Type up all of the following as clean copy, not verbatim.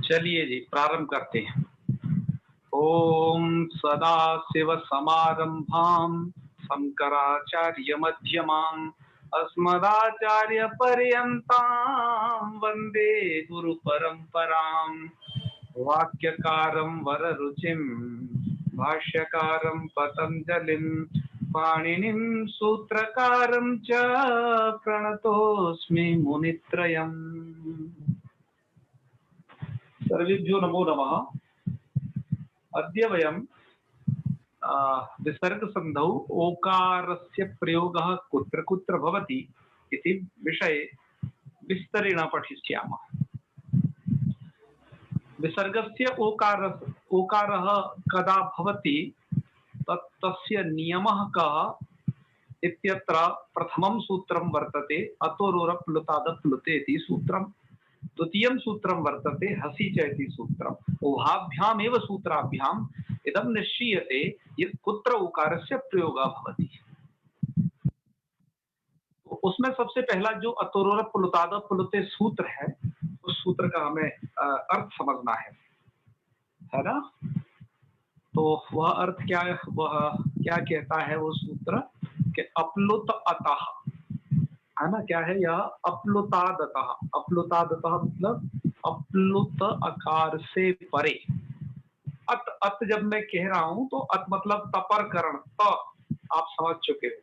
चलिए जी प्रारंभ करते हैं। ओम सदाशिव समारंभां शंकराचार्य मध्यमां अस्मदाचार्य पर्यन्तां वंदे गुरु परंपरां। वाक्यकारं वररुचिं भाष्यकारं पतंजलिं पाणिनिं सूत्रकारं च प्रणतोऽस्मि मुनित्रयम्। सर्वेभ्यो नमो नमः। अद्य वयं विसर्गसन्धौ ओकारस्य प्रयोगः कुत्र कुत्र भवति इति विषये विस्तरेण पठिष्यामः। विसर्गस्य ओकारः कदा भवति तस्य नियमः कः इत्यत्र प्रथमं सूत्रं वर्तते अतोरोरप्लुतादप्लुते इति सूत्रं। द्वितीयं सूत्रं वर्तते हसि च इति सूत्रम्। उभाभ्यामेव सूत्राभ्याम् इदं निश्चीयते यत् कुत्र उकारस्य प्रयोगः भवति। तो उसमें सबसे पहला जो अतोरोरप्लुतादप्लुते सूत्र है उस सूत्र का हमें अर्थ समझना है ना। तो वह अर्थ क्या है, वह क्या कहता है वो सूत्र कि अपलुत अतः, है ना। क्या है यह? अपलुतादतः। अपलुतादतः मतलब अपलुत आकार से परे। अत जब मैं कह रहा हूं तो अत मतलब तपरकरण, त आप समझ चुके हो।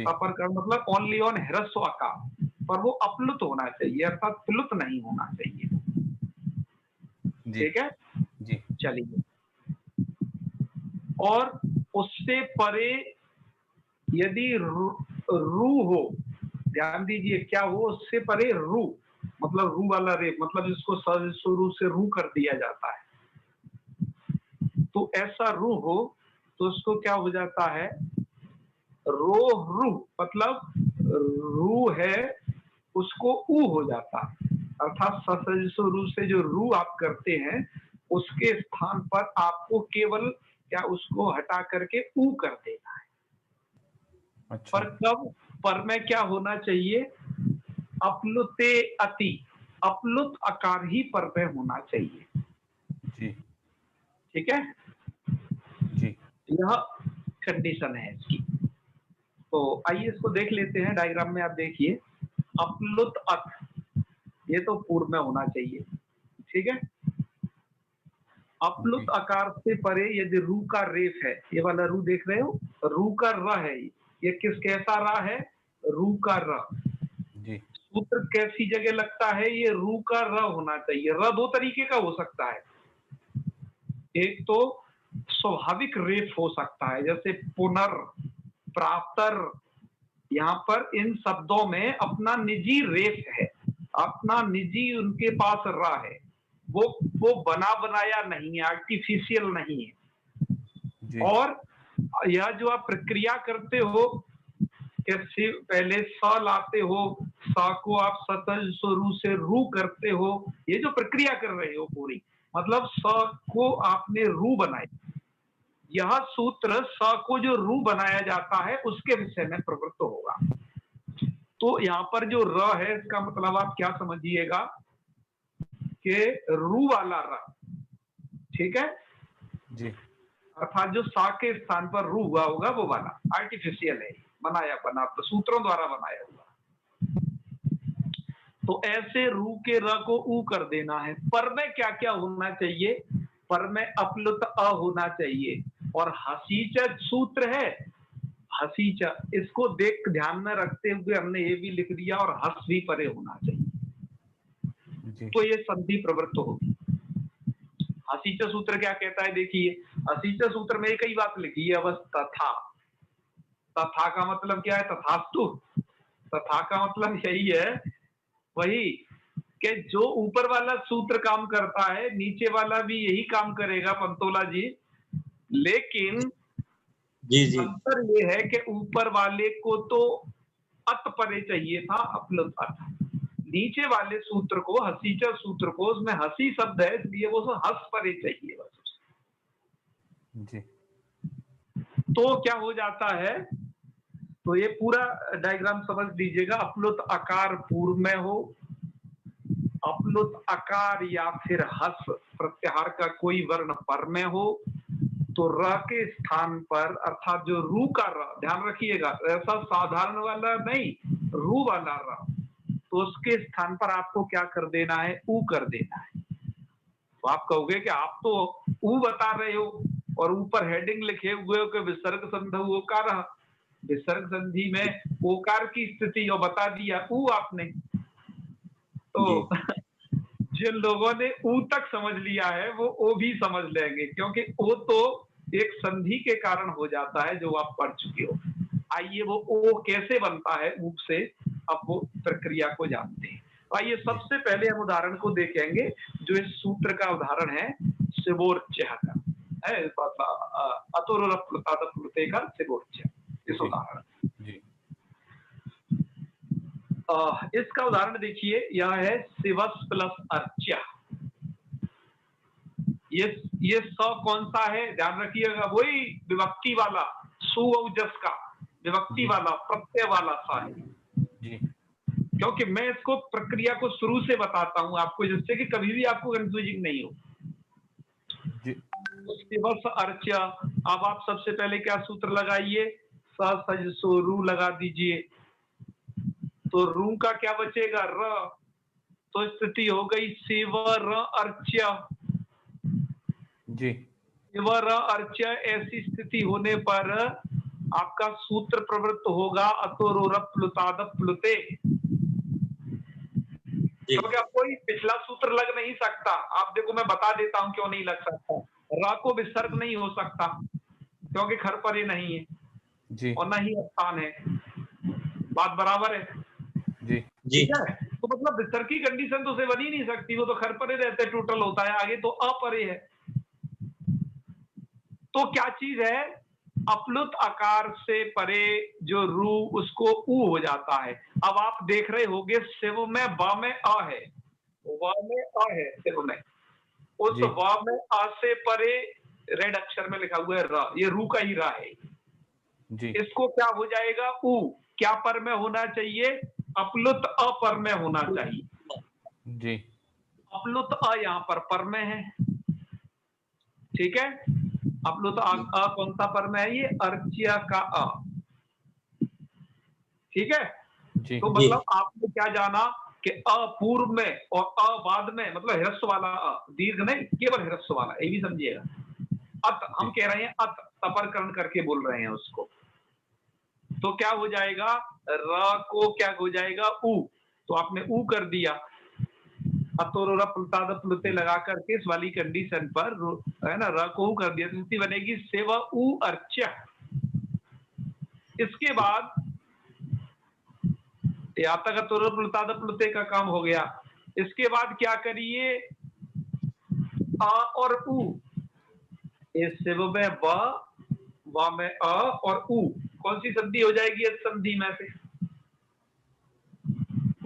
तपरकरण मतलब ओनली ऑन ह्रस्व आकार, पर वो अपलुत होना चाहिए अर्थात प्लुत नहीं होना चाहिए। ठीक है जी। चलिए, और उससे परे यदि रू हो, ध्यान दीजिए क्या हो, उससे परे रू मतलब रू वाला रेप, मतलब जिसको शुरू से रू कर दिया जाता है, तो ऐसा रू हो तो उसको क्या हो जाता है, रो रू मतलब रू है उसको ऊ हो जाता है। अर्थात रू से जो रू आप करते हैं उसके स्थान पर आपको केवल क्या उसको हटा करके ऊ कर देना है। अच्छा। पर कब? पर में क्या होना चाहिए? अपलुते अति, अपलुत आकार ही पर में होना चाहिए। जी। ठीक है जी। यह कंडीशन है इसकी। तो आइए इसको देख लेते हैं। डायग्राम में आप देखिए, अपलुत अत ये तो पूर्व में होना चाहिए। ठीक है, अपलुत आकार से परे यदि रू का रेफ है, ये वाला रू देख रहे हो, रू का र है, ये किस कैसा रा है? रू का र। जी। सूत्र कैसी जगह लगता है? ये रू का र होना चाहिए। र दो तरीके का हो सकता है, एक तो स्वाभाविक रेफ हो सकता है जैसे पुनर, प्रातर, यहाँ पर इन शब्दों में अपना निजी रेफ है, अपना निजी उनके पास रा है, वो बना बनाया नहीं है, आर्टिफिशियल नहीं है। जी। और यह जो आप प्रक्रिया करते हो कि पहले स लाते हो, स को आप सतज शुरू से रू करते हो, ये जो प्रक्रिया कर रहे हो पूरी, मतलब स को आपने रू बनाया। यह सूत्र स को जो रू बनाया जाता है उसके विषय में प्रवृत्त होगा। तो यहाँ पर जो र है इसका मतलब आप क्या समझिएगा कि रू वाला र। ठीक है जी। अर्थात जो सा के स्थान पर रू हुआ होगा वो वाला आर्टिफिशियल है, बनाया बना तो सूत्रों द्वारा बनाया हुआ। तो ऐसे रू के र को ऊ कर देना है। पर में क्या क्या होना चाहिए? पर में अपलुत अ होना चाहिए। और हसीच सूत्र है, हसीच, इसको देख ध्यान में रखते हुए हमने ये भी लिख दिया, और हस भी परे होना चाहिए। जी। तो ये संधि प्रवृत्त होगी। हसीच सूत्र क्या कहता है? देखिए, हसीच सूत्र में एक ही बात लिखी है बस, तथा। तथा का मतलब क्या है? तथास्तु। तथा का मतलब यही है, वही कि जो ऊपर वाला सूत्र काम करता है नीचे वाला भी यही काम करेगा पंतोला जी, लेकिन जी अंतर ये है कि ऊपर वाले को तो अत परे चाहिए था, अपलुत अत। नीचे वाले सूत्र को, हसीचा सूत्र को, उसमें हसी शब्द है इसलिए वो हस परे चाहिए बस। जी। तो क्या हो जाता है, तो ये पूरा डायग्राम समझ लीजिएगा। अपलुत आकार पूर्व में हो, अपलुत आकार या फिर हस प्रत्याहार का कोई वर्ण पर में हो तो र के स्थान पर, अर्थात जो रू का र, ध्यान रखिएगा, ऐसा साधारण वाला नहीं, रू वाला र, तो उसके स्थान पर आपको क्या कर देना है, ऊ कर देना है। तो आप कहोगे कि आप तो ऊ बता रहे हो और ऊपर हेडिंग लिखे हुए हो कि विसर्ग संधि ओकार, विसर्ग संधि में ओकार की स्थिति और बता दिया ऊ आपने। तो जिन लोगों ने ऊ तक समझ लिया है वो ओ भी समझ लेंगे, क्योंकि ओ तो एक संधि के कारण हो जाता है जो आप पढ़ चुके हो। आइए वो ओ कैसे बनता है ऊ से, अब वो प्रक्रिया को जानते हैं। आइए सबसे पहले हम उदाहरण को देखेंगे जो इस सूत्र का उदाहरण है सिबोर्च्य का है, अतोरप्लुते का सिबोर्च्य, इस उदाहरण। इसका उदाहरण देखिए, यह है शिवस प्लस अर्च्या। ये स कौन सा है, ध्यान रखिएगा, वही विभक्ति वाला, सु और जस का विभक्ति वाला प्रत्यय वाला सा है जी। क्योंकि मैं इसको प्रक्रिया को शुरू से बताता हूं आपको, जिससे कि कभी भी आपको कंफ्यूजिंग नहीं हो जी। शिवस अर्च्या, अब आप सबसे पहले क्या सूत्र लगाइए, स सज सो रू लगा दीजिए, तो रू का क्या बचेगा, र, तो स्थिति हो गई शिव र अर्च्या जी। शिव र अर्च्या, ऐसी स्थिति होने पर आपका सूत्र प्रवृत्त होगा अतोरोरप्लुतादप्लुते। क्योंकि अब कोई पिछला सूत्र लग नहीं सकता, आप देखो मैं बता देता हूं क्यों नहीं लग सकता। रा को विसर्ग नहीं हो सकता क्योंकि खर परे नहीं है जी, और न ही स्थान है, बात बराबर है जी जी। तो मतलब विसर्ग की कंडीशन तो उसे बन ही नहीं सकती, वो तो खर परे रहते टोटल होता है, आगे तो अपरे है। तो क्या चीज है, अपलुत आकार से परे जो रू उसको ऊ हो जाता है। अब आप देख रहे होंगे शिव में व में अ है, व में अ है शिव में, उस व में अ से परे रेड अक्षर में लिखा हुआ है र, ये रू का ही रा है जी। इसको क्या हो जाएगा, ऊ, क्या पर में होना चाहिए, अपलुत अ पर में होना चाहिए जी। अपलुत अ यहाँ पर में है, ठीक है। अपलुत अ कौन सा पर में है, ये अर्च्या का अ, ठीक है जी। तो मतलब आपने क्या जाना कि अ पूर्व में और अ बाद में, मतलब ह्रस्व वाला अ, दीर्घ नहीं, केवल ह्रस्व वाला, ये भी समझिएगा। अत हम कह रहे हैं, अत तपरकरण करके बोल रहे हैं उसको, तो क्या हो जाएगा, र को क्या हो जाएगा, ऊ, तो आपने ऊ कर दिया, अतोरप्लुतादप्लुते लगा करके इस वाली कंडीशन पर है ना, र को ऊ कर दिया, स्थिति बनेगी सेव ऊ अर्च्या। इसके बाद यहाँ तक अतोरप्लुतादप्लुते का काम हो गया। इसके बाद क्या करिए, अ और ऊ, इस शिव में व में अ और ऊ, कौन सी संधि हो जाएगी इस संधि में से,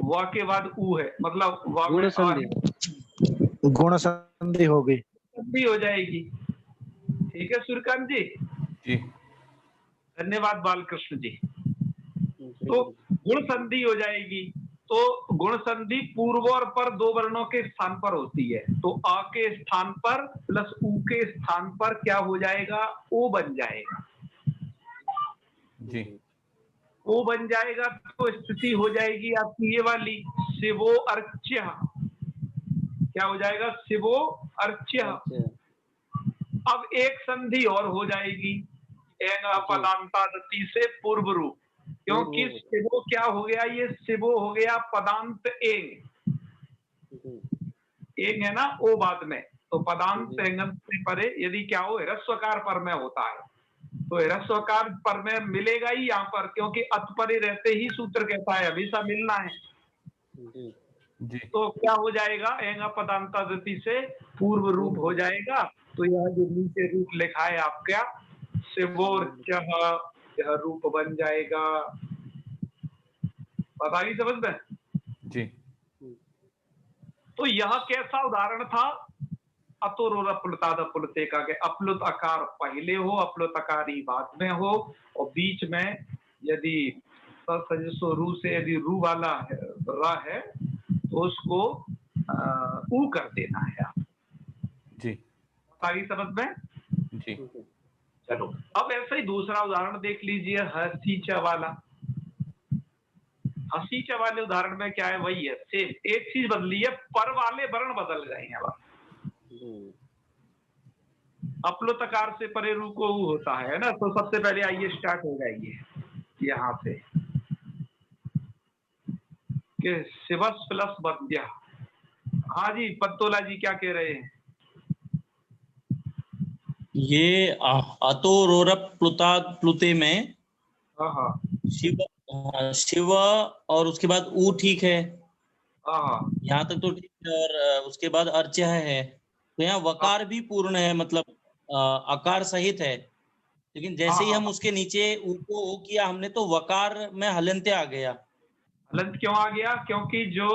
व के बाद ऊ है, मतलब व में गुण संधि हो गई, संधि हो जाएगी, ठीक है सूर्यकांत जी जी, धन्यवाद बालकृष्ण जी। तो गुण संधि हो जाएगी, तो गुण संधि पूर्व और पर दो वर्णों के स्थान पर होती है, तो आ के स्थान पर प्लस ऊ के स्थान पर क्या हो जाएगा, ओ बन जाएगा जी। ओ बन जाएगा तो स्थिति हो जाएगी आपकी ये वाली शिवो अर्च्या, क्या हो जाएगा, शिवो अर्च्या। अब एक संधि और हो जाएगी, पदांतादति से पूर्व रूप, क्योंकि शिवो क्या हो गया, ये शिवो हो गया पदांत एंग, एंग है ना ओ बाद में, तो पदांत एंगम से परे यदि क्या हो, ह्रस्वकार पर में होता है, तो ह्रस्वकार पर में मिलेगा ही यहाँ पर, क्योंकि अत परे रहते ही सूत्र कहता है हमेशा मिलना है जी। तो क्या हो जाएगा, एंग पदांतादति से पूर्व रूप हो जाएगा, तो यह जो नीचे रूप लिखा है आपका शिवोर्च्या, यह रूप बन जाएगा, पता नहीं समझ में जी। तो यह कैसा उदाहरण था, अतोरप्लुतादप्लुते का, के अपलुत आकार पहले हो, अपलुत आकार ही बाद में हो, और बीच में यदि सजसो रू से यदि रू वाला है, रा है, तो उसको ऊ कर देना है आप। जी सारी समझ में? जी चलो अब ऐसे ही दूसरा उदाहरण देख लीजिए, हसीचा वाला। हसीचा वाले उदाहरण में क्या है, वही है सेम, एक चीज बदली है, पर वाले वर्ण बदल गए हैं। अब अपलुतकार से परे रू को ऊ होता है ना, तो सबसे पहले आइए स्टार्ट हो जाइए यहाँ से कि शिवस प्लस वद्या। हाँ जी पत्तोला जी क्या कह रहे हैं? ये अतोरोरप प्लुता प्लुते में हाँ शिव और उसके बाद ऊ ठीक है, हाँ यहाँ तक तो ठीक है, और उसके बाद अर्चा है, तो यहाँ वकार भी पूर्ण है, मतलब अकार सहित है, लेकिन जैसे ही हम उसके नीचे ऊ को ओ किया हमने तो वकार में हलंत्य आ गया। हलंत क्यों आ गया? क्योंकि जो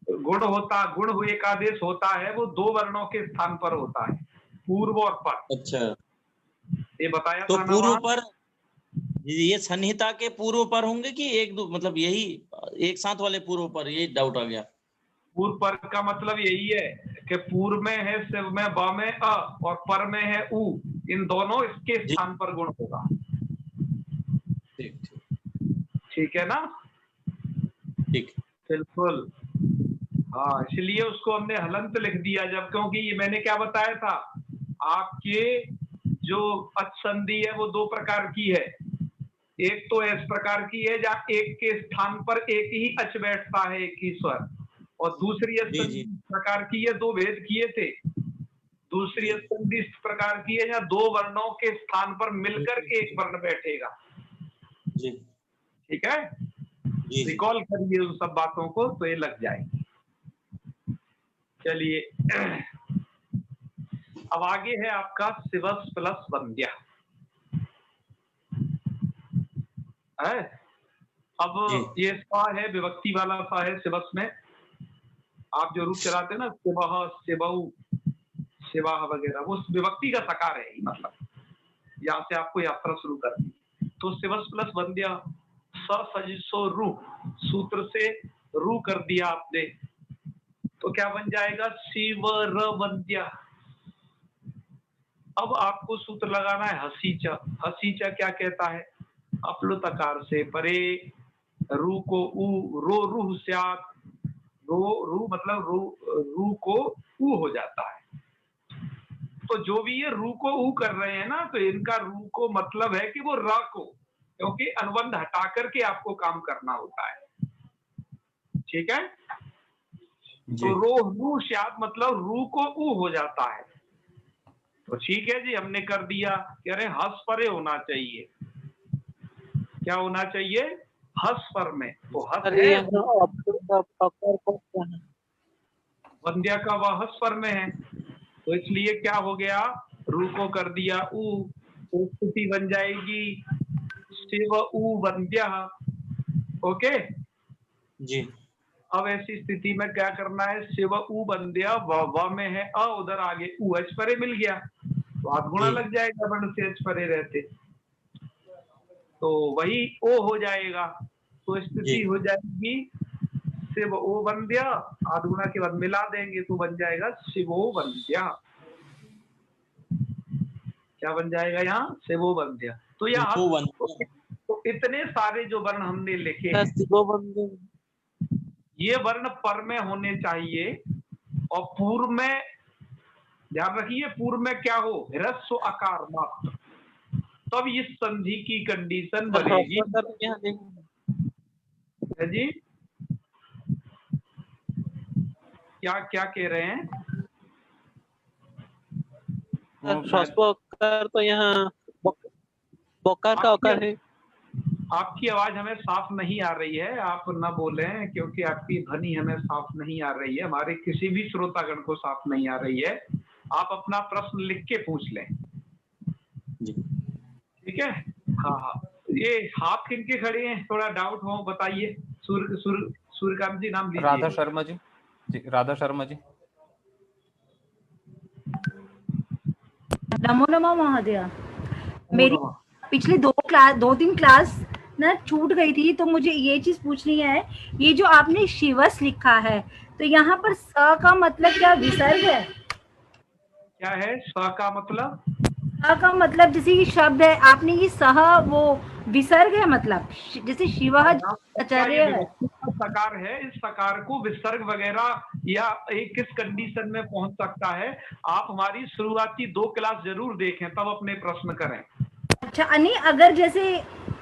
गुण हुए का आदेश होता है वो दो वर्णों के स्थान पर होता है, पूर्व और पर। अच्छा, ये बताया तो था ना पूर्व वहाँ? पर ये संहिता के पूर्व पर होंगे कि एक दो, मतलब यही एक साथ वाले पूर्व पर, ये डाउट आ गया। पूर्व पर का मतलब यही है कि पूर्व में है शिव में ब में अ और पर में है उ, इन दोनों इसके स्थान पर गुण होगा। ठीक है ना? ठीक, बिल्कुल। हाँ इसलिए उसको हमने हलंत लिख दिया जब, क्योंकि ये मैंने क्या बताया था आपके जो अच संधि है वो दो प्रकार की है। एक तो इस प्रकार की है जहाँ एक के स्थान पर एक ही अच बैठता है, एक ही स्वर, और दूसरी संधि प्रकार की है, दो भेद किए थे। दूसरी संधि इस प्रकार की है जहाँ दो वर्णों के स्थान पर मिलकर एक वर्ण बैठेगा। जी ठीक है, रिकॉल करिए उन सब बातों को तो ये लग जाएगी। चलिए अब आगे है आपका शिवस प्लस वंद्या है। अब ये सा है विभक्ति वाला सा है शिवस में। आप जो रूप चलाते हैं ना शिवह शिवऊ शिवाह वगैरह, वो विभक्ति का सकार है ही, मतलब यहाँ से आपको यात्रा शुरू करनी। तो शिवस प्लस वंद्या, सजिसो रू, सूत्र से रू कर दिया आपने, तो क्या बन जाएगा? शिव र वंद्या। अब आपको सूत्र लगाना है हसीचा। हसीचा क्या कहता है? अपलुतकार से परे रू को ऊ, रो रूह स्यात्, रू मतलब रू को ऊ हो जाता है। तो जो भी ये रू को ऊ कर रहे हैं ना, तो इनका रू को मतलब है कि वो र को, क्योंकि अनुबंध हटा करके आपको काम करना होता है। ठीक है, तो रो रू स्यात् मतलब रू को ऊ हो जाता है। तो ठीक है जी, हमने कर दिया। कह रहे हस परे होना चाहिए। क्या होना चाहिए? हस पर में। तो हस है, वंद्या का वह हस पर में है, तो इसलिए क्या हो गया? रू को कर दिया ऊ, तो स्थिति बन जाएगी शिव ऊ वंद्या। ओके जी। अब ऐसी स्थिति में क्या करना है? शिव ऊ वंद्या, व में है अ, उधर आगे ऊ एच परे मिल गया, तो आध गुणा लग जाएगा वर्ण से एच परे रहते, तो वही ओ हो जाएगा। तो स्थिति हो जाएगी शिव ओ वंद्या, आध गुणा के बाद मिला देंगे तो बन जाएगा शिवो वंद्या। क्या बन जाएगा यहाँ? शिवो वंद्या। तो यहाँ तो इतने सारे जो वर्ण हमने लिखे हैं, ये वर्ण पर में होने चाहिए, और पूर्व में ध्यान रखिए, पूर्व में क्या हो? ह्रस्व आकार मात्र, तब इस संधि की कंडीशन बनेगी। है जी, क्या क्या कह रहे हैं? तो यहाँ बोकार का आकार है। आपकी आवाज हमें साफ नहीं आ रही है, आप न बोले, क्योंकि आपकी ध्वनि हमें साफ नहीं आ रही है, हमारे किसी भी श्रोतागण को साफ नहीं आ रही है। आप अपना प्रश्न लिख के पूछ लें। ठीक है, हाँ। ये हाथ किनके खड़े हैं? थोड़ा डाउट हो बताइए। सूर्यकांत जी नाम लीजिए। राधा शर्मा जी। जी राधा शर्मा जी। नमो नमः महोदय। मेरी पिछली 2-3 क्लास ना छूट गई थी, तो मुझे ये चीज पूछनी है, ये जो आपने शिवस लिखा है, तो यहाँ पर स का मतलब क्या विसर्ग है? क्या है स का मतलब? स का मतलब जैसे ये शब्द है, आपने ये सह वो विसर्ग है, मतलब जैसे शिव यहाँ सबका ये आचार्य है। व्यवस्थित का सकार है, इस सकार को विसर्ग वगैरह या एक किस कंडीशन में पहुंच सकता है, आप हमारी शुरुआती 2 क्लास जरूर देखें, तब अपने प्रश्न करें। अच्छा, नहीं अगर जैसे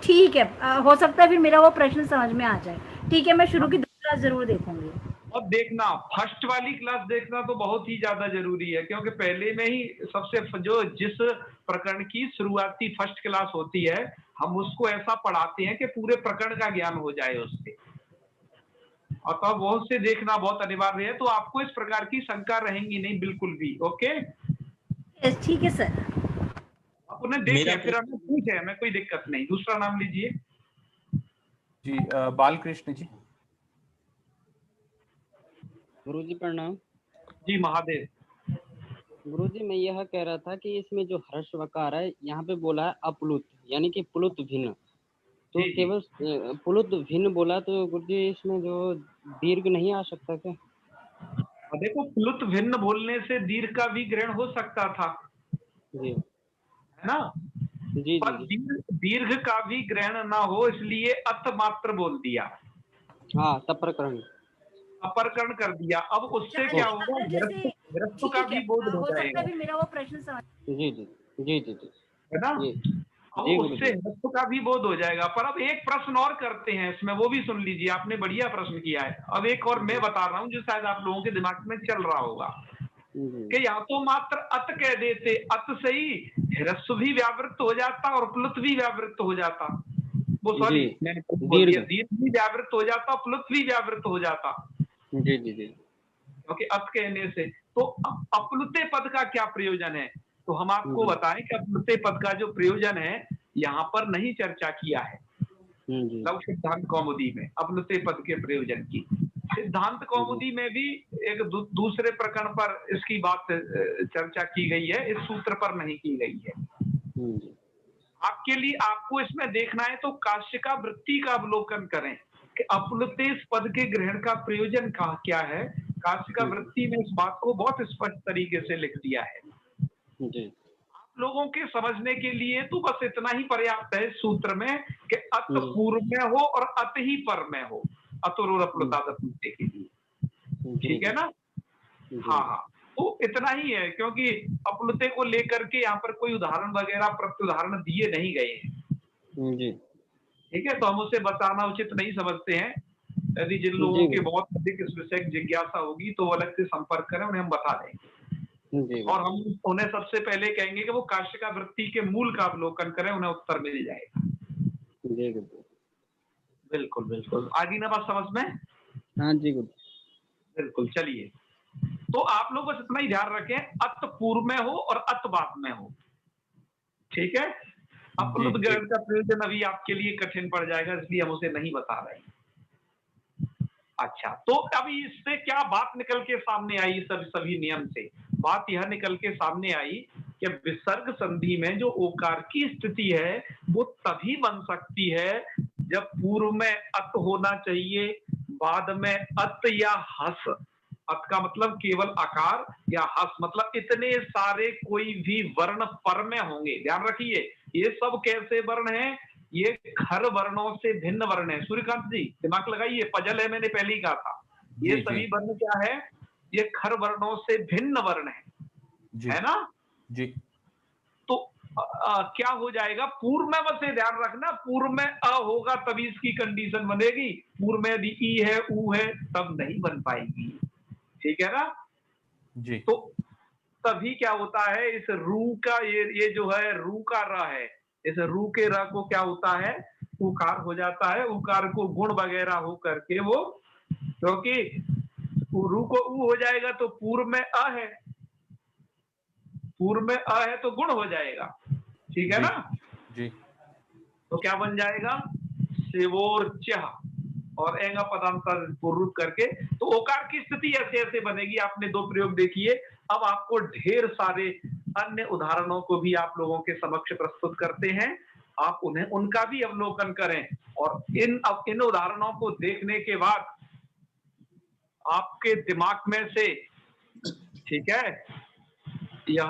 ठीक है, हो सकता है फिर मेरा वो प्रश्न समझ में आ जाए। ठीक है, मैं शुरू की 2 क्लास जरूर देखूंगी। अब देखना, फर्स्ट वाली क्लास देखना तो बहुत ही ज्यादा जरूरी है, क्योंकि पहले में ही सबसे जो जिस प्रकरण की शुरुआती फर्स्ट क्लास होती है, हम उसको ऐसा पढ़ाते हैं कि पूरे प्रकरण का ज्ञान हो जाए उससे, और तब वो से देखना बहुत अनिवार्य है। तो आपको इस प्रकार की शंका रहेंगी नहीं बिल्कुल भी। ओके, ठीक है सर। आप उन्हें देखें, फिर हमें पूछे, हमें कोई दिक्कत नहीं। दूसरा नाम लीजिए जी। बालकृष्ण जी। गुरुजी प्रणाम। जी महादेव। गुरुजी मैं यह कह रहा था कि इसमें जो हर्ष वकार है, यहाँ पे बोला है अपलुत, यानी कि प्लुत भिन्न, तो जी, जी। केवल प्लुत भिन्न बोला, तो गुरुजी इसमें जो दीर्घ नहीं आ सकता क्या? देखो, प्लुत भिन्न बोलने से दीर्घ का भी ग्रहण हो सकता था, जी है ना? जी पर जी जी। दीर्घ का भी ग्रहण ना हो इसलिए अत मात्र बोल दिया, हाँ, तब प्रकरण। अपरकरण कर दिया। अब उससे क्या होगा, अगर जैसे गृहस्थ का ठीक है, भी बोध हो हो सकता जाएगा, है फिर मेरा वो प्रश्न समझ। जी जी जी जी जी है ना? जी अब जी उससे गुरुजी। गृहस्थ का भी बोध हो जाएगा। पर अब एक प्रश्न और करते हैं इसमें, वो भी सुन लीजिए, आपने बढ़िया प्रश्न किया है। अब एक और मैं बता रहा हूँ जो शायद आप लोगों के दिमाग में चल रहा होगा, कि या तो मात्र अत कह देते, अत से ही ह्रस्व भी व्यावृत्त हो जाता और प्लुत भी व्यावृत्त हो जाता। वो सॉरी, जी, मैंने बोल दिया, दीर्घ। दीर्घ भी व्यावृत्त हो जाता और प्लुत भी व्यावृत्त हो जाता, जी जी जी क्योंकि अत कहने से। तो अपलुते पद का क्या प्रयोजन है, तो हम आपको जी बताएं कि अपलुते पद का जो प्रयोजन है यहाँ पर नहीं चर्चा किया है जी लव सिद्धांत कौमुदी में, अपलुते पद के प्रयोजन की। सिद्धांत कौमुदी में भी एक दूसरे प्रकरण पर इसकी बात चर्चा की गई है, इस सूत्र पर नहीं की गई है। जी आपके लिए आपको इसमें देखना है तो काशिका वृत्ति का अवलोकन करें कि अपलुतेश पद के ग्रहण का प्रयोजन क्या है। काशिका वृत्ति में इस बात को बहुत स्पष्ट तरीके से लिख दिया है। जी आप लोगों के समझने के लिए तो बस इतना ही पर्याप्त है इस सूत्र में कि अत जी पूर्व में हो और अत ही पर में हो, अतुर अपलुतादत्ते के लिए। ठीक है ना? हाँ हाँ, तो इतना ही है, क्योंकि अपलुते को लेकर के यहाँ पर कोई उदाहरण वगैरह प्रत्युदाहरण दिए नहीं गए हैं। जी ठीक है, तो हम उसे बताना उचित नहीं समझते हैं। यदि जिन लोगों जी के बहुत अधिक इस विषय की जिज्ञासा होगी तो वो अलग से संपर्क करें, उन्हें हम बता देंगे। जी और हम उन्हें सबसे पहले कहेंगे कि वो काशिका वृत्ति के मूल का अवलोकन करें, उन्हें उत्तर मिल जाएगा। जी गुरु। बिल्कुल बिल्कुल, आ गई ना बात समझ में? हाँ जी गुरु। बिल्कुल, चलिए। तो आप लोग बस इतना ही ध्यान रखें, अत पूर्व में हो और अत बाद में हो। ठीक है? अपलुत ग्रहण का प्रयोजन अभी आपके लिए कठिन पड़ जाएगा, इसलिए हम उसे नहीं बता रहे हैं। अच्छा, तो अभी इससे क्या बात निकल के सामने आई, सभी नियम से बात यह निकल के सामने आई कि विसर्ग संधि में जो ओकार की स्थिति है वो तभी बन सकती है जब पूर्व में अत होना चाहिए, बाद में अत या हस। अत का मतलब केवल आकार, या हस मतलब इतने सारे कोई भी वर्ण पर में होंगे। ध्यान रखिए, ये सब कैसे वर्ण हैं? ये खर वर्णों से भिन्न वर्ण है। सूर्यकांत जी दिमाग लगाइए, पजल है, मैंने पहले ही कहा था। ये सभी वर्ण क्या है? ये खर वर्णों से भिन्न वर्ण है ना? जी। तो क्या हो जाएगा? पूर्व में बस ध्यान रखना, पूर्व में अ होगा तभी इसकी कंडीशन बनेगी। पूर्व में यदि ई है, ऊ है, तब नहीं बन पाएगी। ठीक है ना? जी। तो तभी क्या होता है, इस रू का ये जो है रू का र है, इस रू के र को क्या होता है? उकार हो जाता है। उकार को गुण वगैरह हो करके वो, क्योंकि रू को ऊ हो जाएगा तो पूर्व में अ है, पूर्व में अ है तो गुण हो जाएगा। ठीक है ना? जी। तो क्या बन जाएगा? सेवोर्च और एंगा पदांतर पूर्व करके, तो ओकार की स्थिति ऐसे ऐसे बनेगी। आपने 2 प्रयोग देखिए। अब आपको ढेर सारे अन्य उदाहरणों को भी आप लोगों के समक्ष प्रस्तुत करते हैं। आप उन्हें उनका भी अवलोकन करें, और इन उदाहरणों को देखने के बाद आपके दिमाग में से, ठीक है, यह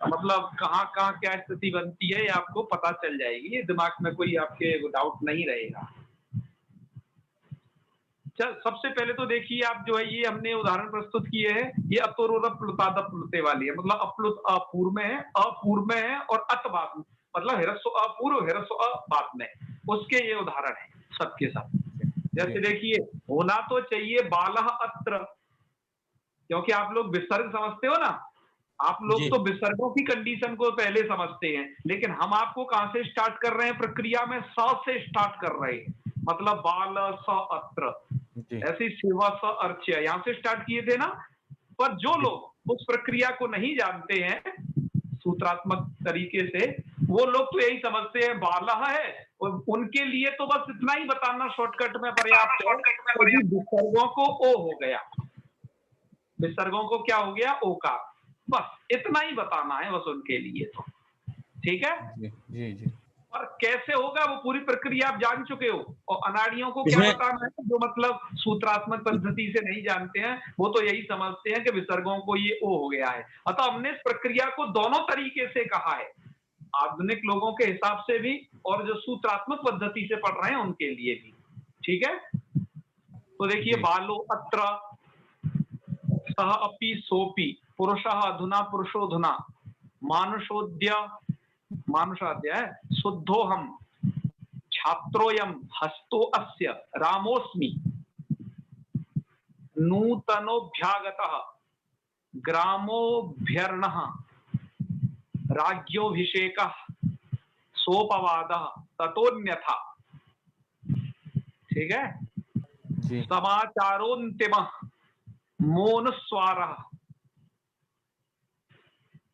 मतलब कहाँ कहाँ क्या स्थिति बनती है ये आपको पता चल जाएगी, ये दिमाग में कोई आपके डाउट नहीं रहेगा। चल सबसे पहले तो देखिए आप जो है ये हमने उदाहरण प्रस्तुत किए हैं, ये अतोरोरप प्लुताद प्लुते वाली है, मतलब अप्लुत अपूर्व में है, अपूर्व में है, और अत बाद में, मतलब हिरस्व अपूर्व हिरस्व अ बाद में, उसके ये उदाहरण है सबके सब। जैसे देखिए होना तो चाहिए बालह अत्र, क्योंकि आप लोग विसर्ग समझते हो ना, आप लोग तो विसर्गों की कंडीशन को पहले समझते हैं, लेकिन हम आपको कहां से स्टार्ट कर रहे हैं प्रक्रिया में, स से स्टार्ट कर रहे हैं, मतलब बाल स अत्र, ऐसी शिवा स अर्च्य यहां से स्टार्ट किए थे ना। पर जो लोग उस प्रक्रिया को नहीं जानते हैं सूत्रात्मक तरीके से, वो लोग तो यही समझते हैं बालह है, और उनके लिए तो बस इतना ही बताना शॉर्टकट में पर्याप्त है, विसर्गों को ओ हो गया, विसर्गों को क्या हो गया, ओ का, बस इतना ही बताना है बस उनके लिए, तो ठीक है। जी जी। और कैसे होगा वो पूरी प्रक्रिया आप जान चुके हो, और अनाड़ियों को क्या बताना है, जो मतलब सूत्रात्मक पद्धति से नहीं जानते हैं वो तो यही समझते हैं कि विसर्गों को ये ओ हो गया है। अतः हमने इस प्रक्रिया को दोनों तरीके से कहा है, आधुनिक लोगों के हिसाब से भी और जो सूत्रात्मक पद्धति से पढ़ रहे हैं उनके लिए भी, ठीक है। तो देखिए बालो अत्र सह अपि सोपि पुरुषः अधुना पुरुषोधुना मानुषोद्य मानुषाद्य है शुद्धोहम छात्रोयम हस्तो अस्य रामोस्मि नूतनोभ्यागतः ग्रामोभ्यर्णः राज्योभिषेकः सोपवादः ततोन्यथा, ठीक है। समाचारोन्तिमः मोनुस्वारः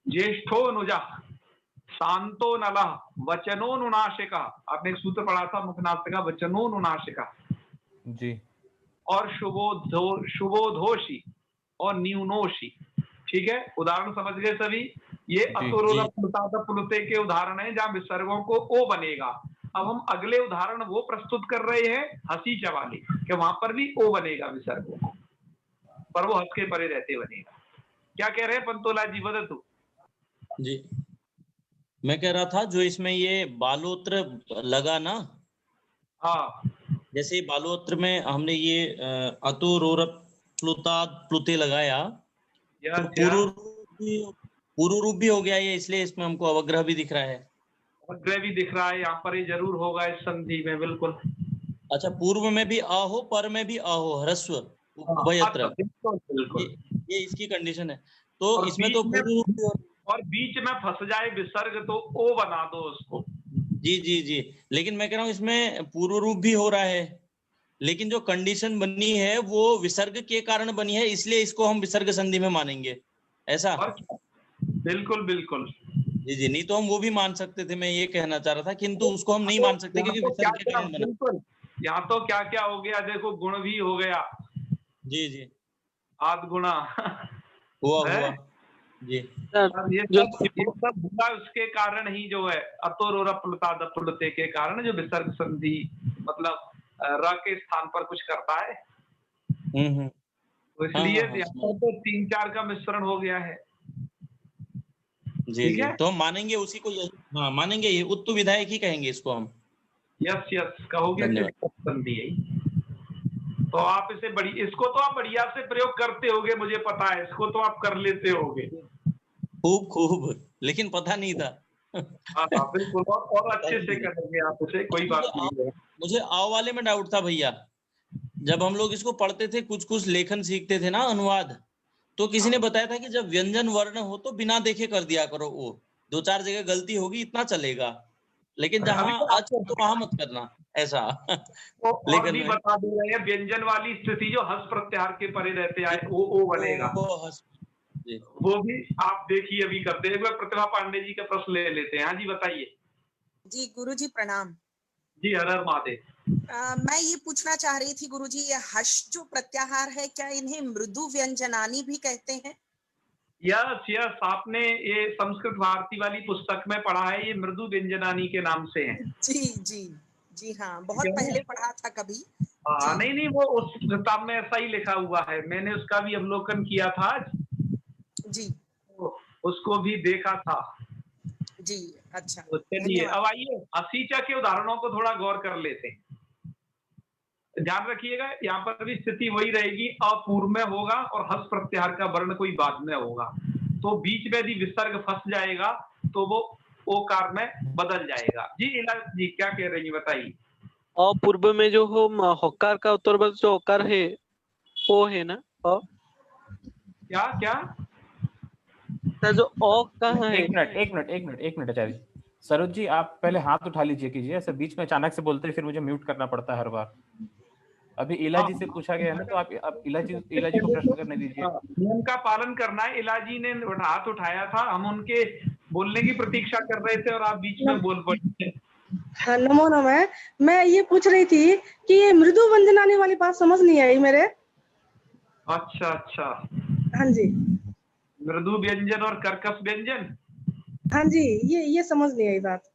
ज्येष्ठोनुजः शांतो नलः वचनोनुनाशिका, आपने एक सूत्र पढ़ा था मुखनाथ का, वचनोनुनाशिका जी, और शुभोधोषी और न्यूनोषी, ठीक है। उदाहरण समझ गए सभी, ये अतुरोरप प्लुताद प्लुते के उदाहरण है जहां विसर्गों को ओ बनेगा। अब हम अगले उदाहरण वो प्रस्तुत कर रहे हैं हसीचा वाले, कि वहां पर भी ओ बनेगा विसर्गों को, पर वो हंस के परे रहते बनेगा। क्या कह रहे हैं पंतोला जी, बदतु जी। मैं कह रहा था जो इसमें ये बालोत्र लगा ना, हाँ, जैसे बालोत्र में हमने ये अतोरोरप प्लुताद प्लुते लगाया, तो पूर्व रूप भी हो गया ये, इसलिए इसमें हमको अवग्रह भी दिख रहा है। अवग्रह भी दिख रहा है यहाँ पर, ये जरूर होगा इस संधि में, बिल्कुल। अच्छा, पूर्व में भी आ हो, पर में भी आ हो, ह्रस्व उभयत्र, ये इसकी कंडीशन है। तो इसमें तो पूर्व रूप और बीच में फंस जाए विसर्ग तो ओ बना दो उसको। जी जी जी, लेकिन मैं कह रहा हूँ इसमें पूर्व रूप भी हो रहा है, लेकिन जो कंडीशन बनी है वो विसर्ग के कारण बनी है, इसलिए इसको हम विसर्ग संधि में मानेंगे, ऐसा? बिल्कुल बिल्कुल जी जी, नहीं तो हम वो भी मान सकते थे, मैं ये कहना चाह रहा था, किंतु उसको हम नहीं मान सकते क्योंकि विसर्ग के कारण बना। बिल्कुल, यहाँ तो क्या क्या हो गया देखो, गुण भी हो गया। जी जी, आद गुणा हुआ जी। ये सब हुआ उसके कारण ही जो है, अतोरोरप प्लुताद प्लुते के कारण जो विसर्ग संधि मतलब र के स्थान पर कुछ करता है, तो इसलिए यहाँ पर तो 3-4 का मिश्रण हो गया है। जी जी, तो हम मानेंगे उसी को, हाँ मानेंगे, ये उत्तु विधायक ही कहेंगे इसको हम। यस कहोगे संधि यही। तो आप इसे इसको तो आप बढ़िया से प्रयोग करते होगे, मुझे पता है, इसको तो आप कर लेते होगे खूब, लेकिन पता नहीं था। हाँ बिल्कुल, और अच्छे से करेंगे आप उसे, कोई बात नहीं है। मुझे आओ वाले में डाउट था भैया, जब हम लोग इसको पढ़ते थे, कुछ लेखन सीखते थे ना, अनुवाद, तो किसी ने बताया था कि जब व्यंजन वर्ण हो तो बिना देखे कर दिया करो, वो 2-4 जगह गलती होगी इतना चलेगा, लेकिन जहां आज तो वहां मत करना, ऐसा। लेकिन भी बता दे रहे हैं, व्यंजन वाली स्थिति जो हस प्रत्याहार के परे रहते आए, वो बनेगा, वो भी आप देखिए अभी करते हैं। एक बार प्रतिभा पांडे जी का प्रश्न ले लेते हैं। हाँ जी बताइए। जी गुरुजी प्रणाम। जी हर हर महादेव। मैं ये पूछना चाह रही थी गुरुजी, ये हश जो प्रत्याहार है, क्या इन्हें मृदु व्यंजनानी भी कहते हैं? यस यस, आपने ये संस्कृत भारती वाली पुस्तक में पढ़ा है, ये मृदु व्यंजनानी के नाम से है। जी जी जी हाँ, बहुत पहले पढ़ा था कभी। हाँ, जी नहीं नहीं, वो उस किताब में ऐसा ही लिखा हुआ है, मैंने उसका भी अवलोकन किया था आज, जी तो उसको भी देखा था। जी, अच्छा, तो चलिए धन्यवाद। अब आइए हसीचा के उदाहरणों को थोड़ा गौर कर लेते हैं। ध्यान रखिएगा, यहाँ पर भी स्थिति वही रहेगी, अपूर्व में होगा और हस प्रत्याहार का वर्ण कोई बाद में होगा, तो बीच में यदि विसर्ग फंस जाएगा तो वो ओकार में बदल जाएगा। जी इला जी क्या कह रही है बताइए। अपूर्व में जो हो होकार का उत्तर जो होकार है वो है ना क्या क्या जो ओ कहाँ है? एक मिनट आचार्य जी। सरोज जी आप पहले हाथ उठा लीजिए कीजिए, ऐसे बीच में अचानक से बोलते हैं फिर मुझे म्यूट करना पड़ता है हर बार। अभी इला जी से पूछा गया है ना, तो आप इला जी को प्रश्न करने दीजिए। नियम का पालन करना है। इला जी ने हाथ उठाया था, हम उनके बोलने की प्रतीक्षा कर रहे थे और आप बीच में बोल पड़े। हाँ, नमो नमः। मैं ये पूछ रही थी कि ये मृदु व्यंजनानी वाली बात समझ नहीं आई मेरे। अच्छा अच्छा, हाँ जी मृदु व्यंजन और कर्कश व्यंजन, हाँ जी, ये समझ नहीं आई बात।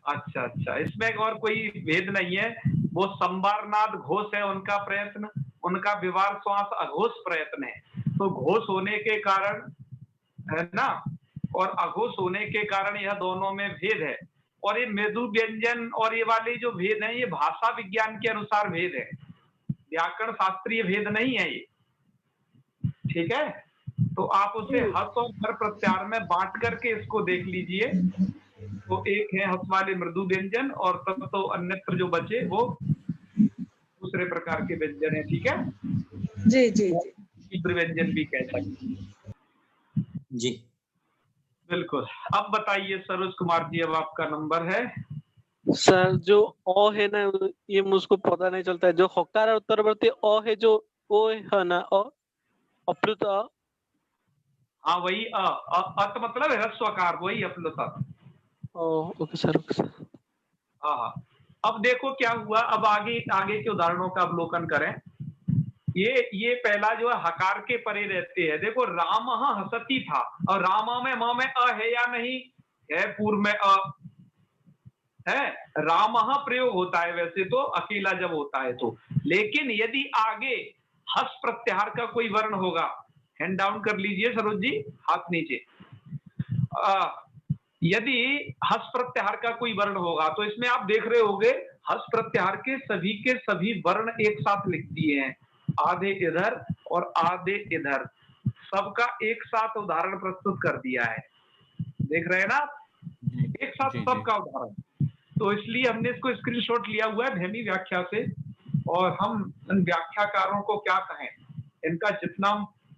अच्छा अच्छा, इसमें और कोई भेद नहीं है, वो संवारनाद घोष है उनका प्रयत्न, उनका विवार श्वास अघोष प्रयत्न है, तो घोष होने के कारण है ना, और अघोष होने के कारण यह दोनों में भेद है। और ये मृदु व्यंजन और ये वाले जो भेद हैं ये भाषा विज्ञान के अनुसार भेद है, व्याकरण शास्त्रीय भेद नहीं है ये, ठीक है। तो आप उसे हस और हर प्रत्याहार में बांट करके इसको देख लीजिए, तो एक है हस वाले मृदु व्यंजन और तब तो अन्यत्र जो बचे वो दूसरे प्रकार के व्यंजन है, ठीक है। जी जी जी, तीव्र व्यंजन भी कह सकते हैं। जी बिल्कुल। अब बताइए सरोज कुमार जी, अब आपका नंबर है। सर जो ओ है ना ये मुझको पता नहीं चलता है, जो होकार उत्तरवर्ती ओ है जो ओ है ना ओ अप्लुत अ। हाँ वही अत मतलब ह्रस्वकार, वही अपलुत। Okay sir. हाँ, अब देखो क्या हुआ, अब आगे के उदाहरणों का अवलोकन करें। ये पहला जो है हकार के परे रहते हैं। देखो राम हसती था, और रामा में म में अ है या नहीं है, पूर्व में अ है, राम प्रयोग होता है वैसे तो अकेला जब होता है तो, लेकिन यदि आगे हस प्रत्याहार का कोई वर्ण होगा, हैंड डाउन कर लीजिए सरोज जी, हाथ नीचे, यदि हस प्रत्याहार का कोई वर्ण होगा तो इसमें आप देख रहे होंगे हस प्रत्याहार के सभी वर्ण एक साथ लिख दिए हैं, आधे इधर और आधे इधर, सबका एक साथ उदाहरण प्रस्तुत कर दिया है, देख रहे हैं ना, एक साथ सबका उदाहरण। तो इसलिए हमने इसको स्क्रीनशॉट लिया हुआ है धैमी व्याख्या से, और हम इन व्याख्याकारों को क्या कहें, इनका जितना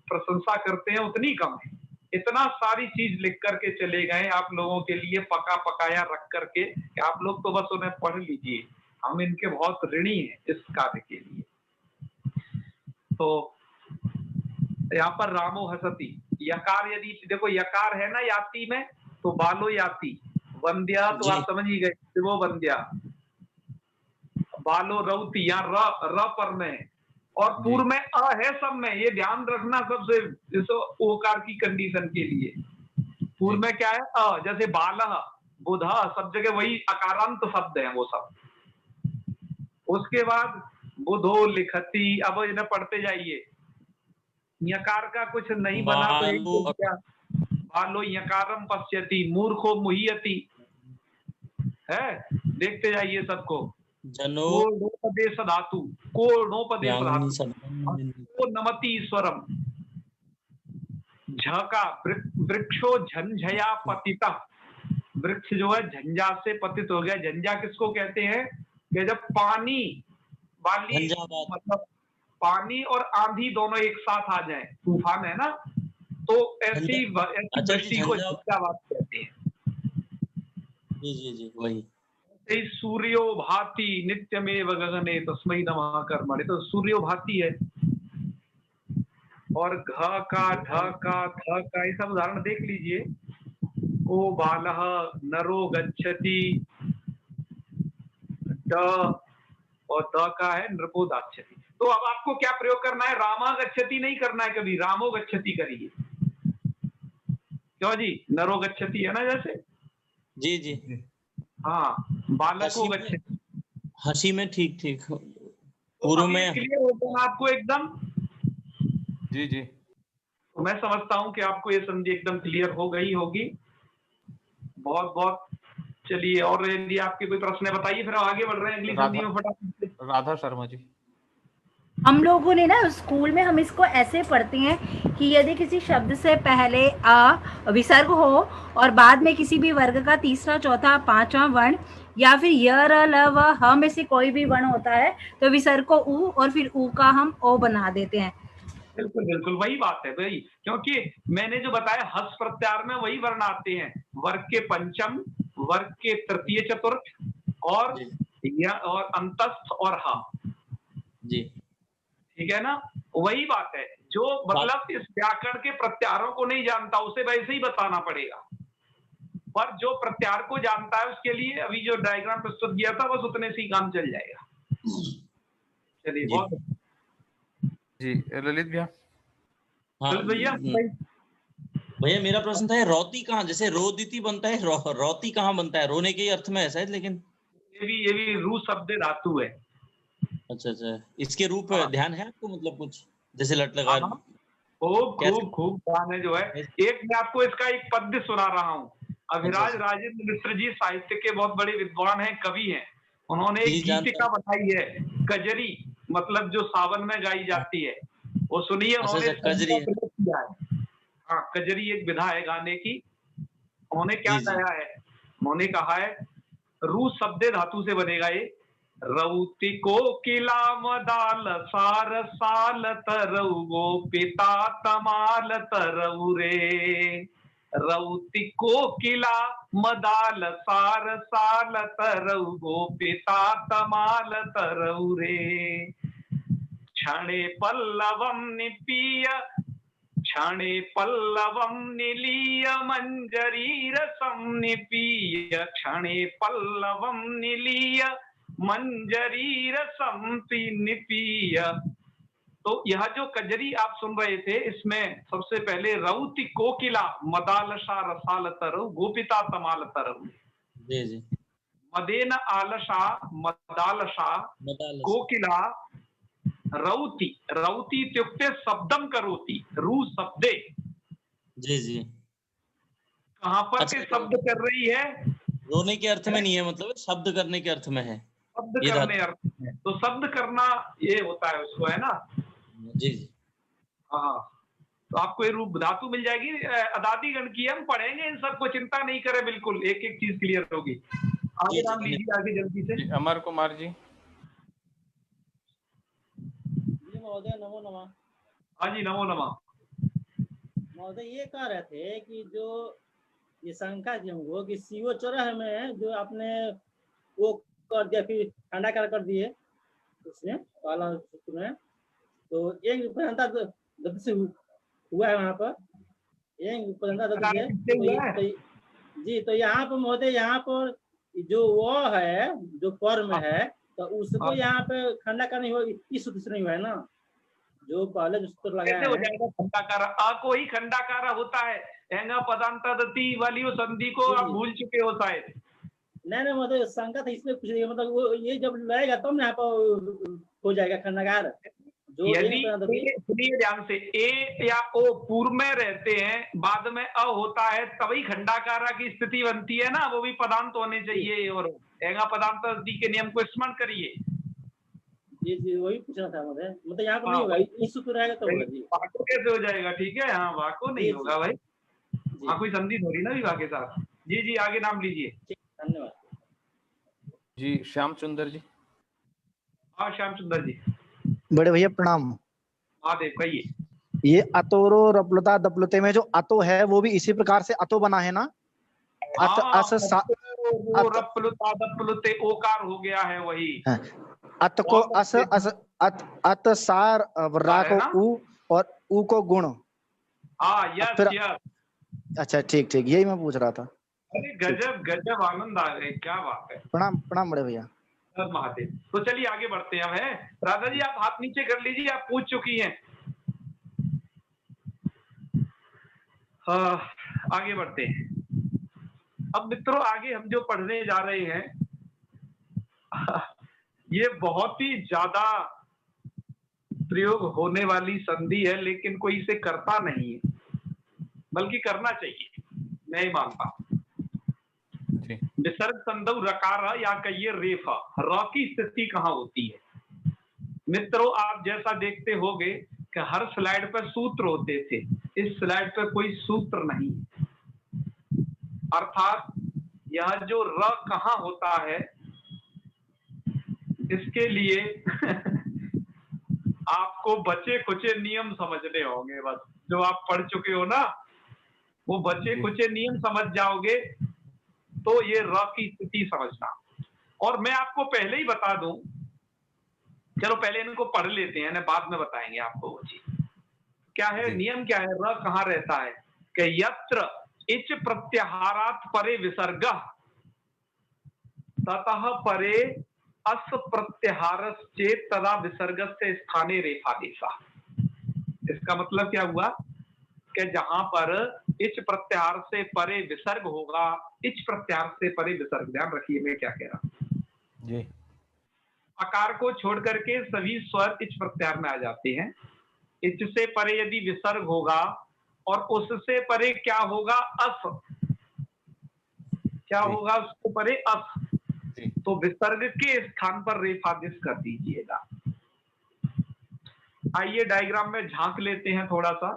प्रशंसा करते हैं उतनी कम है। इतना सारी चीज लिख करके चले गए आप लोगों के लिए, पका पकाया रख करके, कि आप लोग तो बस उन्हें पढ़ लीजिए, हम इनके बहुत ऋणी हैं इस कार्य के लिए। तो यहाँ पर रामो हसती, यकार यदि देखो यकार है ना याति में, तो बालो याति, वंद्या तो आप समझ ही गए वो वंद्या, बालो रौती, यहाँ र पर में, और पूर्व में अ है सब में, ये ध्यान रखना सबसे, जैसे ओकार की कंडीशन के लिए पूर्व में क्या है अ, जैसे बालह बुध सब जगह वही अकारांत शब्द है वो सब। उसके बाद बुधो लिखती, अब इन्हें पढ़ते जाइए, यकार का कुछ नहीं बना तो एक क्या, बालो यकारम पश्यति, मूर्खो मुह्यति है, देखते जाइए सबको, कोणोपदेश धातु, कोणोपदेश धातु, को नमति ईश्वरम, झका वृक्षो झंझया पतिता, वृक्ष जो है झंझा से पतित हो गया। झंझा किसको कहते हैं कि जब पानी वाली, मतलब पानी और आंधी दोनों एक साथ आ जाए, तूफान है ना, तो ऐसी वृष्टि को झंझावात कहते हैं। जी वही। सूर्यो भाति नित्यमेव गगने तस्मै नमः कर्मणे, तो सूर्यो भाति है, और घ का ढ का थ का ये सब उदाहरण देख लीजिए। को बालः नरो गच्छति, ड और द का है नृपो दाच्छति। तो अब आपको क्या प्रयोग करना है, रामा गच्छति नहीं करना है कभी, रामो गच्छति करिए। क्यों जी, नरो गच्छति है ना जैसे। जी जी हाँ, बालको हंसी में- गच्छति। हंसी में ठीक ठीक तो पूर्व अभी में क्लियर हो गया आपको एकदम। जी जी तो मैं समझता हूँ कि आपको ये संधि एकदम क्लियर हो गई होगी। बहुत बहुत चलिए, और यदि आपके कोई प्रश्न है बताइए, फिर हम आगे बढ़ रहे हैं अगली संधि में फटाफट से। राधा शर्मा जी। हम लोगों ने ना स्कूल में हम इसको ऐसे पढ़ते हैं कि यदि किसी शब्द से पहले अ विसर्ग हो और बाद में किसी भी वर्ग का तीसरा, चौथा, पांचवा वर्ण या फिर य, र, ल, व, ह में से कोई भी वर्ण होता है तो विसर्ग को उ और फिर उ का हम ओ बना देते हैं। बिल्कुल बिल्कुल वही बात है भाई, क्योंकि मैंने जो बताया हस प्रत्यार में वही वर्ण आते हैं, वर्ग के पंचम, वर्ग के तृतीय, चतुर्थ और और अंतस्थ और हा। जी ठीक है ना, वही बात है। जो मतलब इस व्याकरण के प्रत्यारों को नहीं जानता उसे वैसे ही बताना पड़ेगा, पर जो प्रत्यार को जानता है उसके लिए अभी जो डायग्राम प्रस्तुत किया था बस उतने से ही काम चल जाएगा। चलिए बहुत जी ललित भैया। हाँ ललित भैया भैया मेरा प्रश्न था रौती कहाँ, जैसे रोदिति बनता है, रौती कहाँ बनता है? रोने के अर्थ में है शायद, लेकिन ये भी रू शब्द धातु है। अच्छा अच्छा, इसके रूप ध्यान है आपको, मतलब कुछ जैसे लट लगा खूब ध्यान है जो है। एक मैं आपको इसका एक पद्य सुना रहा हूँ। अभिराज राजेंद्र मिश्र जी साहित्य के बहुत बड़े विद्वान हैं, कवि हैं। उन्होंने एक गीतिका बनाई है, कजरी, मतलब जो सावन में गाई जाती है, वो सुनिए। उन्होंने कजरी किया है। हाँ, कजरी एक विधा है गाने की। उन्होंने क्या कहा है, उन्होंने कहा है रू शब्द धातु से बनेगा ये। रौति को किला मदाल सार साल तरऊ गो पिता तमाल तरऊ रे। रौति को किला मदाल सार साल तरऊ गो पिता तमाल तरऊ रे। क्षणे पल्लवम निपीय, क्षणे पल्लवम निलीय मंजरी रसम निपीय, क्षणे पल्लवम निलीय मंजरी रसम निपीय। तो यह जो कजरी आप सुन रहे थे, इसमें सबसे पहले रौति कोकिला मदालसा रसाल तरु गोपिता तमाल तरु। जी जी मदेन आलसा मदालसा कोकिला रौति। रौति इत्युक्ते शब्दम करोति, रू शब्दे। जी जी कहां पर के शब्द कर रही है? रोने के अर्थ में नहीं है, मतलब शब्द करने के अर्थ में है। शब्द करने अर्थ में, तो शब्द करना ये होता है उसको, है ना। जी जी हाँ, तो आपको ये रूप धातु मिल जाएगी। अदादी गण की हम पढ़ेंगे, इन सबको चिंता नहीं करें, बिल्कुल एक एक चीज क्लियर होगी। आगे नाम लीजिए, आगे जल्दी से। अमर कुमार जी। महोदय नमो नमः। हाँ जी नमो नमः। महोदय ये कह रहे थे कि जो ये शंका थी हमको कि सीओ चौराहे में जो आपने वो कर दिया, फिर खंडाकार कर दिए उसमें पहला सूत्र में, तो एक दत्त से हुआ है वहाँ पर, एक दत्त से। जी, तो यहाँ पर महोदय, यहाँ पर जो वो है जो फॉर्म है, तो उसको यहाँ पे खंडाकार नहीं होगी, इस सूत्र से नहीं हुआ है ना, जो पहले जो सूत्र लगाया है। हो जाएगा खंडाकार, आ को ही खंडाकार होता है। एंगा पदांतदति वाली वो संधि को आप भूल चुके हो शायद। नहीं महोदय, शंका था इसलिए पूछ रही है, मतलब वो ये जब लगेगा तब ना यहाँ पर हो जाएगा खंडाकार। यदि सुनिए ध्यान से, ए या ओ पूर्व में रहते हैं, बाद में अ होता है, तभी खंडाकारा की स्थिति बनती है ना, वो भी पदांत होने चाहिए। और एंगा पदांतदति के नियम को स्मरण करिए। जी जी वही पूछना था मुझे, मतलब यहाँ पर नहीं होगा, इस सूत्र रहेगा तो होगा जी। वाको कैसे हो जाएगा? ठीक है, हाँ वाको नहीं होगा भाई, वहाँ कोई संधि थोड़ी ना विवाह के साथ। जी जी आगे नाम लीजिए। धन्यवाद जी। श्याम सुंदर जी। हाँ श्याम सुंदर जी। बड़े भैया प्रणाम। महादेव कहिए। ये अतोरो रपलुता दपलुते में जो अतो है वो भी इसी प्रकार से अतो बना है ना? अत अस रपलुता दपलुते ओकार हो गया है वही। अत को अस अत सार रा को उ और उ को गुण। हाँ यस यस। अच्छा ठीक ठीक, यही मैं पूछ रहा था। अरे गजब गजब, आनंद आ गए, क्या बात है। प्रणाम प्रणाम बड़े भैया। महादेव। तो चलिए आगे बढ़ते हैं। हम है राधा जी, आप हाथ नीचे कर लीजिए, आप पूछ चुकी हैं। आगे बढ़ते हैं। अब मित्रों आगे हम जो पढ़ने जा रहे हैं ये बहुत ही ज्यादा प्रयोग होने वाली संधि है, लेकिन कोई इसे करता नहीं है, बल्कि करना चाहिए, मैं ही मानता हूं। विसर्ग संधौ रकार या कहिए रेफ, र की स्थिति कहां होती है? मित्रों आप जैसा देखते होंगे कि हर स्लाइड पर सूत्र होते थे, इस स्लाइड पर कोई सूत्र नहीं है। अर्थात यह जो र कहां होता है इसके लिए आपको बचे कुचे नियम समझने होंगे। बस जो आप पढ़ चुके हो ना वो बचे कुचे नियम समझ जाओगे तो ये र की स्थिति समझना। और मैं आपको पहले ही बता दूं, चलो पहले इनको पढ़ लेते हैं ना, बाद में बताएंगे आपको वो चीज क्या है। नियम क्या है? र कहां रहता है कि यत्र इच प्रत्याहारात परे विसर्ग ततः परे अस प्रत्याहारश्चेत तदा विसर्गस्य स्थाने रेफादेशा। इसका मतलब क्या हुआ कि जहां पर इच प्रत्याहार से परे विसर्ग होगा, इच प्रत्याहार से परे विसर्ग, ध्यान रखिए मैं क्या कह रहा हूं जी। आकार को छोड़ करके सभी स्वर इच प्रत्याहार में आ जाते हैं। इच से परे यदि विसर्ग होगा और उससे परे क्या होगा? अस। क्या होगा उससे परे? अस। तो विसर्ग के स्थान पर रेफादिश कर दीजिएगा। आइए डायग्राम में झांक लेते हैं थोड़ा सा।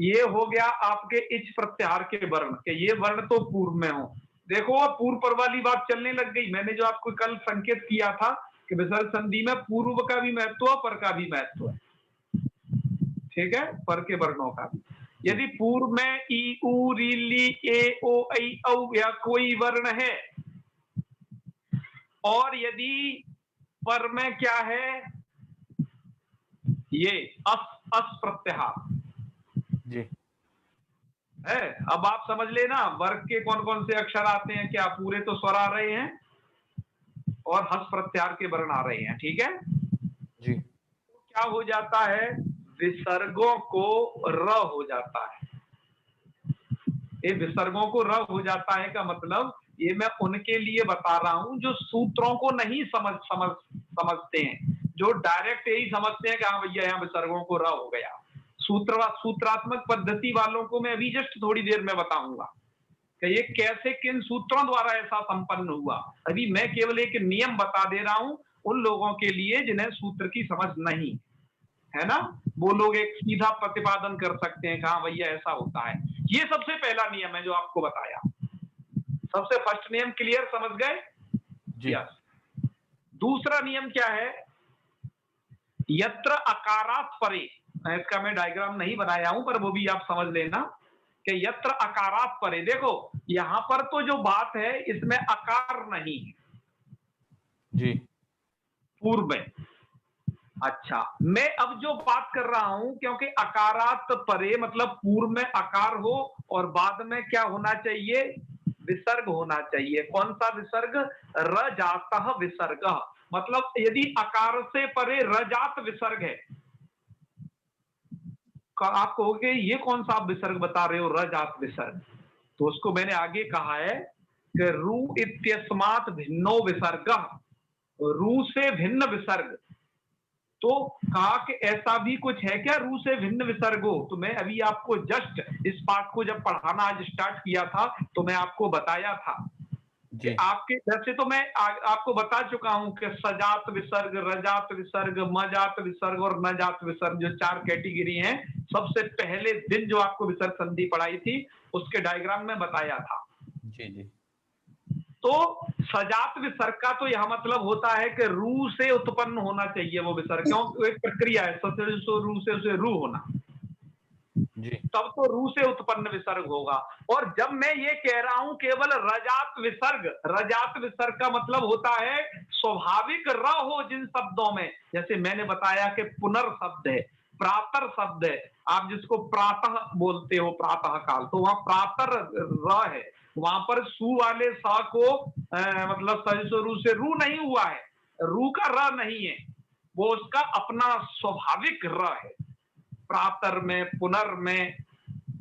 ये हो गया आपके इच प्रत्याहार के वर्ण के, ये वर्ण तो पूर्व में हो। देखो पूर्व पर वाली बात चलने लग गई। मैंने जो आपको कल संकेत किया था कि विसर्ग संधि में पूर्व का भी महत्व है, पर का भी महत्व है, ठीक है, पर के वर्णों का भी। यदि पूर्व में ई उ री ली ए ओ ऐ औ या कोई वर्ण है और यदि पर में क्या है ये अस प्रत्याहार जी है। अब आप समझ लेना वर्ग के कौन कौन से अक्षर आते हैं, क्या पूरे तो स्वर आ रहे हैं और हस प्रत्याहार के वर्ण आ रहे हैं, ठीक है जी। तो क्या हो जाता है? विसर्गों को र हो जाता है। ये विसर्गों को र हो जाता है का मतलब ये मैं उनके लिए बता रहा हूं जो सूत्रों को नहीं समझते हैं, जो डायरेक्ट यही समझते हैं कि हाँ भैया यहाँ विसर्गों को र हो गया। सूत्रात्मक पद्धति वालों को मैं अभी जस्ट थोड़ी देर में बताऊंगा कि ये कैसे किन सूत्रों द्वारा ऐसा संपन्न हुआ। अभी मैं केवल एक नियम बता दे रहा हूं उन लोगों के लिए जिन्हें सूत्र की समझ नहीं है ना, वो लोग एक सीधा प्रतिपादन कर सकते हैं कि हाँ भैया ऐसा होता है। ये सबसे पहला नियम है जो आपको बताया। सबसे फर्स्ट नियम क्लियर, समझ गए जी। दूसरा नियम क्या है? यत्र अकारात परे, इसका मैं डायग्राम नहीं बनाया हूं पर वो भी आप समझ लेना कि यत्र अकारात परे। देखो यहां पर तो जो बात है इसमें अकार नहीं है जी पूर्व में। अच्छा मैं अब जो बात कर रहा हूं क्योंकि अकारात परे मतलब पूर्व में अकार हो और बाद में क्या होना चाहिए? विसर्ग होना चाहिए। कौन सा विसर्ग? रजातः विसर्ग। मतलब यदि अकार से परे रजात विसर्ग है, आप कहोगे ये कौन सा आप विसर्ग बता रहे हो रजात विसर्ग? तो उसको मैंने आगे कहा है कि रू इत्यस्मात् भिन्नो विसर्ग, रू से भिन्न विसर्ग। तो कहा कि ऐसा भी कुछ है क्या रू से भिन्न विसर्ग हो? तो मैं अभी आपको जस्ट इस पाठ को जब पढ़ाना आज स्टार्ट किया था तो मैं आपको बताया था कि आपके वैसे तो मैं आपको बता चुका हूं कि सजात विसर्ग, रजात विसर्ग, मजात विसर्ग और नजात विसर्ग जो 4 कैटेगरी हैं। सबसे पहले दिन जो आपको विसर्ग संधि पढ़ाई थी उसके डायग्राम में बताया था जी जी। तो सजात विसर्ग का तो यह मतलब होता है कि रू से उत्पन्न होना चाहिए वो विसर्ग, क्यों? एक प्रक्रिया है, रू से उसे रू होना जी। तब तो रू से उत्पन्न विसर्ग होगा। और जब मैं ये कह रहा हूं केवल रजात विसर्ग, रजात विसर्ग का मतलब होता है स्वाभाविक र हो जिन शब्दों में, जैसे मैंने बताया कि पुनर् शब्द है, प्रातर शब्द है, आप जिसको प्रातः बोलते हो प्रातः काल, तो वहां प्रातर र है, वहां पर सु वाले सा को मतलब रू से रू नहीं हुआ है, रू का र नहीं है, वो उसका अपना स्वाभाविक र है। प्रातर में, पुनर् में,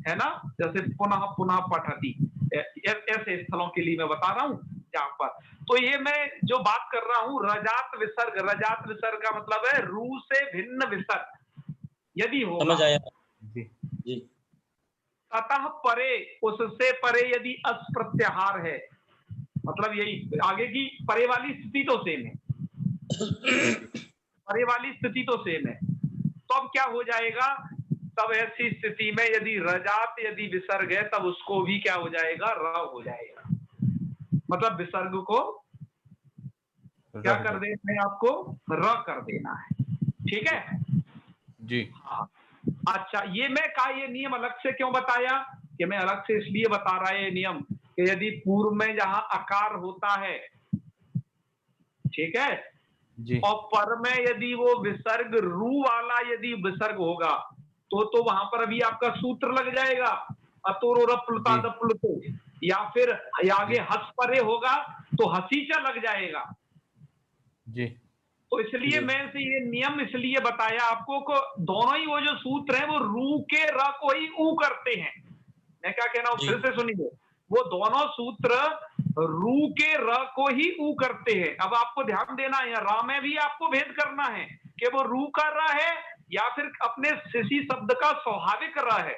है ना, जैसे पुनः पुनः पठती, ऐसे स्थलों के लिए मैं बता रहा हूं यहाँ पर। तो ये मैं जो बात कर रहा हूं रजात विसर्ग, रजात विसर्ग का मतलब है रू से भिन्न विसर्ग यदि होगा, समझ आया जी। ततः परे, उससे परे यदि अस प्रत्याहार है, मतलब यही आगे की परे वाली स्थिति तो सेम है, परे वाली स्थिति तो सेम है। तो अब क्या हो जाएगा, तब ऐसी स्थिति में यदि रजात यदि विसर्ग है तब उसको भी क्या हो जाएगा, र हो जाएगा। मतलब विसर्ग को क्या कर देना है, आपको र कर देना है, ठीक है जी। हाँ। अच्छा, ये मैं का ये नियम अलग से क्यों बताया, कि मैं अलग से इसलिए बता रहा है ये नियम कि यदि पूर्व में जहां अकार होता है, ठीक है जी, और पर में यदि वो विसर्ग रू वाला यदि विसर्ग होगा तो वहां पर अभी आपका सूत्र लग जाएगा, अतोरोरप्लुता दप्लुतो, या फिर आगे हस परे होगा तो हसीचा लग जाएगा जी। तो इसलिए मैं से ये नियम इसलिए बताया आपको को दोनों ही वो जो सूत्र हैं वो रू के र को ही ऊ करते हैं। मैं क्या कहना हूं, फिर से सुनिए, वो दोनों सूत्र रू के र को ही ऊ करते हैं। अब आपको ध्यान देना है, रा में भी आपको भेद करना है कि वो रू का र है या फिर अपने किसी शब्द का स्वाभाविक र है,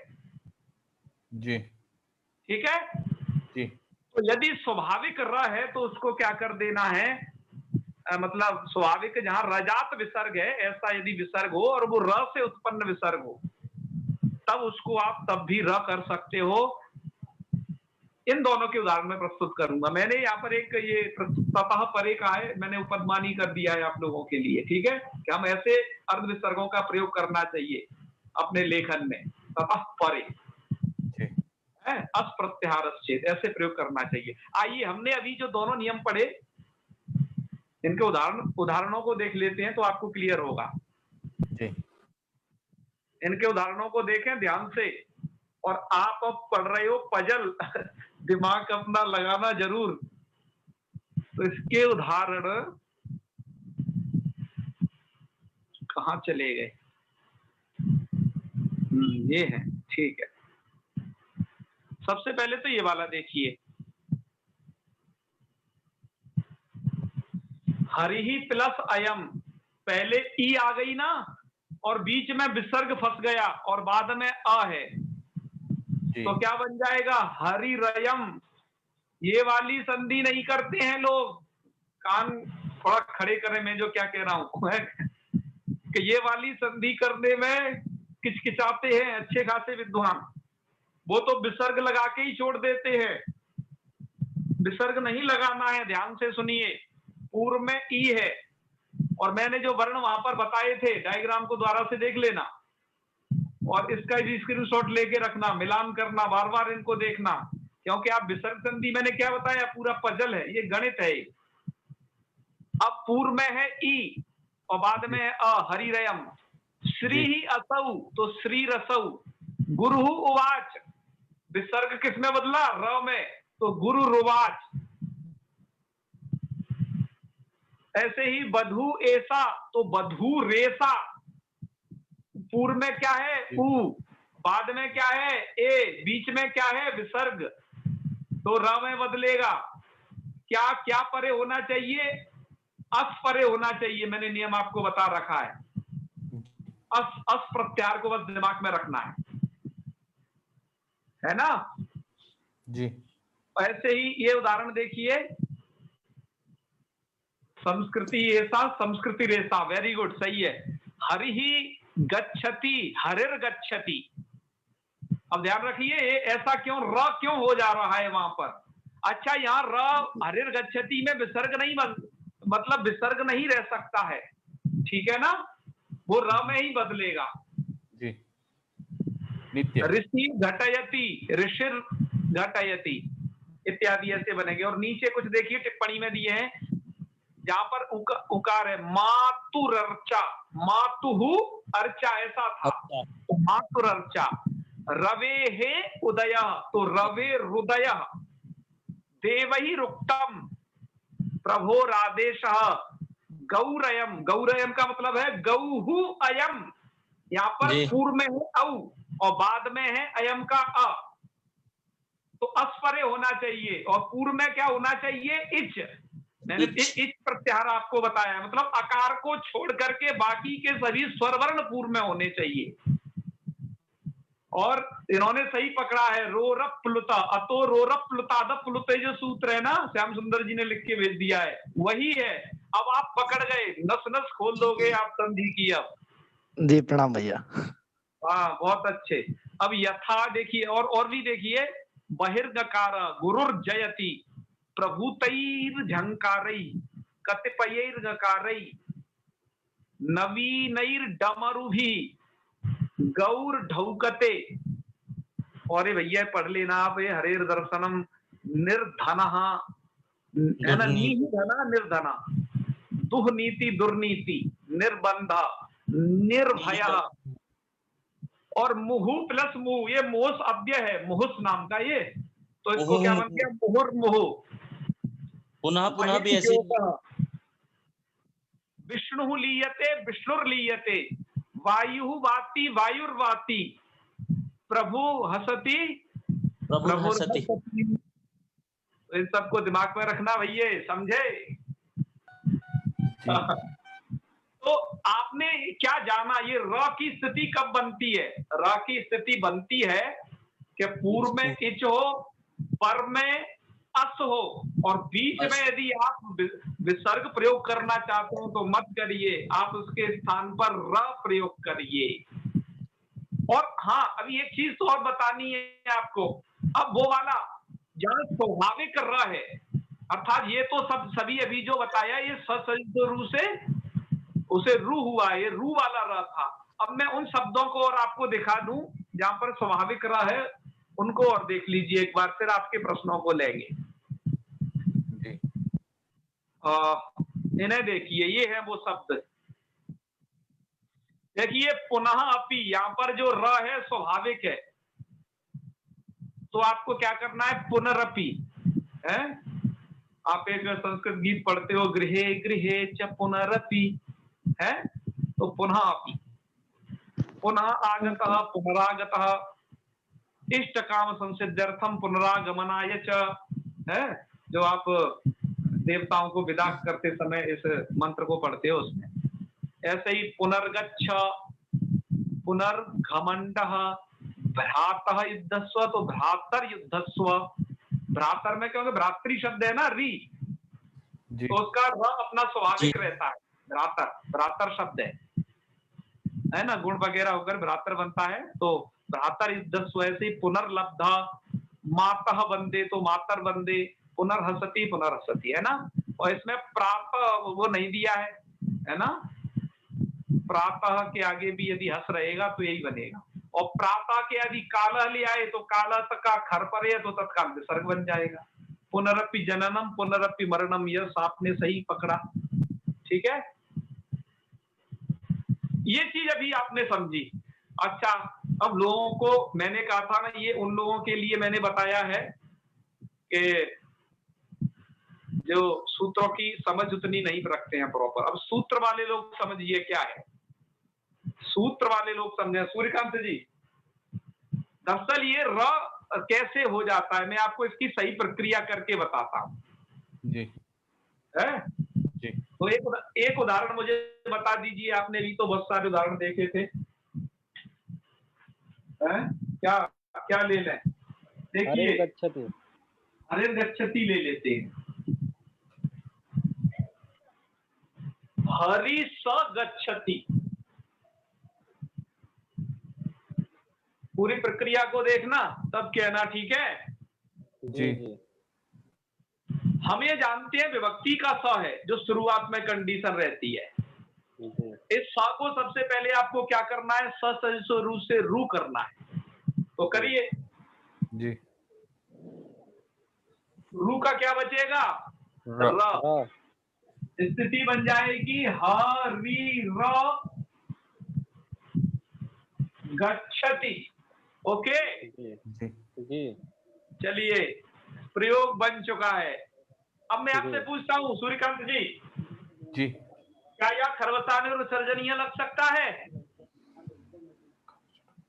जी, ठीक है जी। तो यदि स्वाभाविक र है तो उसको क्या कर देना है, मतलब स्वाभाविक जहां रजात विसर्ग है ऐसा यदि विसर्ग हो और वो र से उत्पन्न विसर्ग हो तब उसको आप तब भी र कर सकते हो। इन दोनों के उदाहरण में प्रस्तुत करूंगा। मैंने यहाँ पर एक ये ततः परे का है, मैंने उपदमानी कर दिया है आप लोगों के लिए, ठीक है कि हम ऐसे अर्ध विसर्गों का प्रयोग करना चाहिए अपने लेखन में, ततः परे है अस प्रत्याहार चेत, ऐसे प्रयोग करना चाहिए। आइए हमने अभी जो दोनों नियम पढ़े इनके उदाहरणों को देख लेते हैं तो आपको क्लियर होगा। इनके उदाहरणों को देखें ध्यान से, और आप अब पढ़ रहे हो पजल दिमाग अपना लगाना जरूर। तो इसके उदाहरण कहाँ चले गए, ये है, ठीक है। सबसे पहले तो ये वाला देखिए, हरिही प्लस अयम, पहले ई आ गई ना और बीच में विसर्ग फंस गया और बाद में अ है, तो क्या बन जाएगा, हरि रयम। ये वाली संधि नहीं करते हैं लोग, कान थोड़ा खड़े करें, मैं जो क्या कह रहा हूं कि ये वाली संधि करने में किचकिचाते हैं अच्छे खासे विद्वान, वो तो विसर्ग लगा के ही छोड़ देते हैं। विसर्ग नहीं लगाना है, ध्यान से सुनिए। पूर्व में ई है और मैंने जो वर्ण वहां पर बताए थे डायग्राम को द्वारा से देख लेना और इसका भी स्क्रीनशॉट लेके रखना, मिलान करना, बार बार इनको देखना, क्योंकि आप विसर्ग संधि मैंने क्या बताया पूरा पजल है, ये गणित है। अब पूर्व में है ई और बाद में है अ, हरिरयम। श्री ही असौ तो श्री रसौ, गुरु उवाच, विसर्ग किसमें बदला, र में, तो गुरु रुवाच। ऐसे ही बधू ऐसा तो बधू रेसा, पूर्व में क्या है उ, बाद में क्या है ए, बीच में क्या है विसर्ग, तो र में बदलेगा। क्या क्या परे होना चाहिए, अस परे होना चाहिए, मैंने नियम आपको बता रखा है। अस प्रत्याहार को बस दिमाग में रखना है ना जी। ऐसे ही ये उदाहरण देखिए, संस्कृति ऐसा संस्कृति रेसा, वेरी गुड, सही है। हरि ही गच्छति, हरिर गच्छति। अब ध्यान रखिए ऐसा क्यों, र क्यों हो जा रहा है वहां पर। अच्छा, यहाँ र हरिर गच्छति में विसर्ग नहीं मतलब विसर्ग नहीं रह सकता है, ठीक है ना, वो र में ही बदलेगा जी। नित्य ऋषि घटयति, ऋषिर घटयति इत्यादि ऐसे बनेंगे। और नीचे कुछ देखिए टिप्पणी में दिए हैं जहां पर उकार है, मातुरर्चा, मातुहु अर्चा ऐसा था, तो मातुरर्चा। रवे हे उदय तो रवे हृदय, देवहि रुक्तम प्रभोरादेश, गौरयम, गौरयम का मतलब है गौहु अयम, यहाँ पर पूर्व में है औ, और बाद में है अयम का अ, तो अस्परे होना चाहिए। और पूर्व में क्या होना चाहिए? इच। मैंने इच प्रत्याहार आपको बताया, मतलब आकार को छोड़ करके बाकी के सभी स्वरवर्ण पूर्व में होने चाहिए। और इन्होंने सही पकड़ा है, रोरप प्लुता, अतो रोरप प्लुताद प्लुत जो सूत्र है ना, श्याम सुंदर जी ने लिख के भेज दिया है, वही है। अब आप पकड़ गए, नस नस खोल दोगे आप संधि की। अब जी प्रणाम भैया। हाँ, बहुत अच्छे। अब यथा देखिए, और भी देखिए, बहिर्गकार गुरुर जयति प्रभुतैर झंकारई कतिपयैर गकारई नवीनैर डमरुभि गौर ढौकते। और भैया पढ़ लेना आप, ये हरेर दर्शनम निर्धना है ना, नी धना निर्धना, दुह नीति दुर्नीति निर्बंधा निर्भया। और मुहु प्लस मुहु, ये मोहस अव्यय है, मुहुस नाम का ये, तो इसको क्या बन गया? मुहुर मुहु। पुनः पुनः भी ऐसे विष्णु लीयते विष्णुर लीयते वायु वाति वायुर्वाति प्रभु हसति प्रभु हसति। इन सबको दिमाग में रखना भैया, समझे? तो आपने क्या जाना, ये र की स्थिति कब बनती है? र की स्थिति बनती है कि पूर्व में इच हो, पर में अस हो, और बीच में यदि आप विसर्ग प्रयोग करना चाहते हो तो मत करिए, आप उसके स्थान पर र प्रयोग करिए। और हाँ, अभी एक चीज तो और बतानी है आपको। अब वो वाला जहाँ स्वाभाविक र है, अर्थात ये तो सभी अभी जो बताया ये ससर्जित रू से उसे रू हुआ, ये रू वाला र था। अब मैं उन शब्दों को और आपको दिखा दूं जहां पर स्वाभाविक र है, उनको और देख लीजिए एक बार, फिर आपके प्रश्नों को लेंगे। इन्हें देखिए, ये है वो शब्द। देखिए पुनः अपि, यहां पर जो र है स्वाभाविक है, तो आपको क्या करना है? पुनरपि है। आप एक संस्कृत गीत पढ़ते हो, गृहे गृहे च पुनरपि है, तो पुनः अपि, पुनः आगतः पुनरागतः, इष्ट काम संसिद्ध्यर्थम पुनरागमनाय च है, जो आप देवताओं को विदा करते समय इस मंत्र को पढ़ते हो उसमें। ऐसे ही पुनर्गच्छ, पुनर्घमंडः, भ्रातः युद्धस्व, तो भ्रातर युद्धस्व। भ्रातर में क्योंकि भ्रातृ शब्द है ना, री, तो उसका र अपना स्वाभाविक रहता है। भ्रातर, भ्रातर शब्द है ना, गुण वगैरह होकर भ्रातर बनता है, तो भ्रातर युद्धस्व। ऐसे पुनर्लब्धा, मातः वंदे, तो मातर वंदे, पुनर्हसति पुनर्हसति, है ना। और इसमें प्रातः वो नहीं दिया है ना, प्रातः के आगे भी यदि हस रहेगा तो यही बनेगा। और प्रातः के यदि कालह ले आए तो कालह तक का खर पर है तो तत्काल विसर्ग बन जाएगा। पुनरपि जननम पुनरपि मरणम, यह आपने सही पकड़ा, ठीक है। ये चीज अभी आपने समझी। अच्छा, अब लोगों को मैंने कहा था ना, ये उन लोगों के लिए मैंने बताया है कि जो सूत्रों की समझ उतनी नहीं रखते हैं प्रॉपर। अब सूत्र वाले लोग समझिए क्या है, सूत्र वाले लोग समझे। सूर्यकांत जी, दरअसल ये र कैसे हो जाता है, मैं आपको इसकी सही प्रक्रिया करके बताता हूँ जी। है जी। तो एक उदाहरण मुझे बता दीजिए। आपने भी तो बहुत सारे उदाहरण देखे थे, क्या क्या ले लें? देखिए, हरे गच्छति ले लेते हैं। हरि स गच्छति, पूरी प्रक्रिया को देखना तब कहना, ठीक है जी। हम ये जानते हैं विभक्ति का स है जो शुरुआत में कंडीशन रहती है। इस स को सबसे पहले आपको क्या करना है? स सजो रू से रू करना है, तो करिए जी। रू का क्या बचेगा? र। स्थिति बन जाएगी हरि र गच्छति। ओके जी। चलिए, प्रयोग बन चुका है। अब मैं आपसे पूछता हूँ सूर्यकांत जी, जी, क्या यह खरवसाने और विसर्जनीय लग सकता है?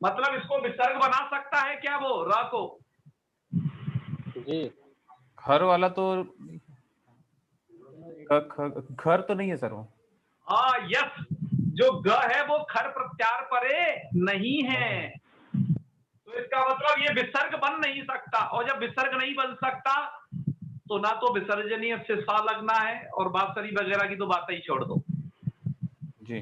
मतलब इसको विसर्ग बना सकता है क्या वो र को? जी खर वाला तो खर तो नहीं है सर वो। हाँ यस, जो ग है वो खर प्रत्यार परे नहीं है, तो इसका मतलब ये विसर्ग बन नहीं सकता, और जब विसर्ग नहीं बन सकता तो ना तो विसर्जनीय से सा लगना है, और बांसुरी वगैरह की तो बात ही छोड़ दो जी।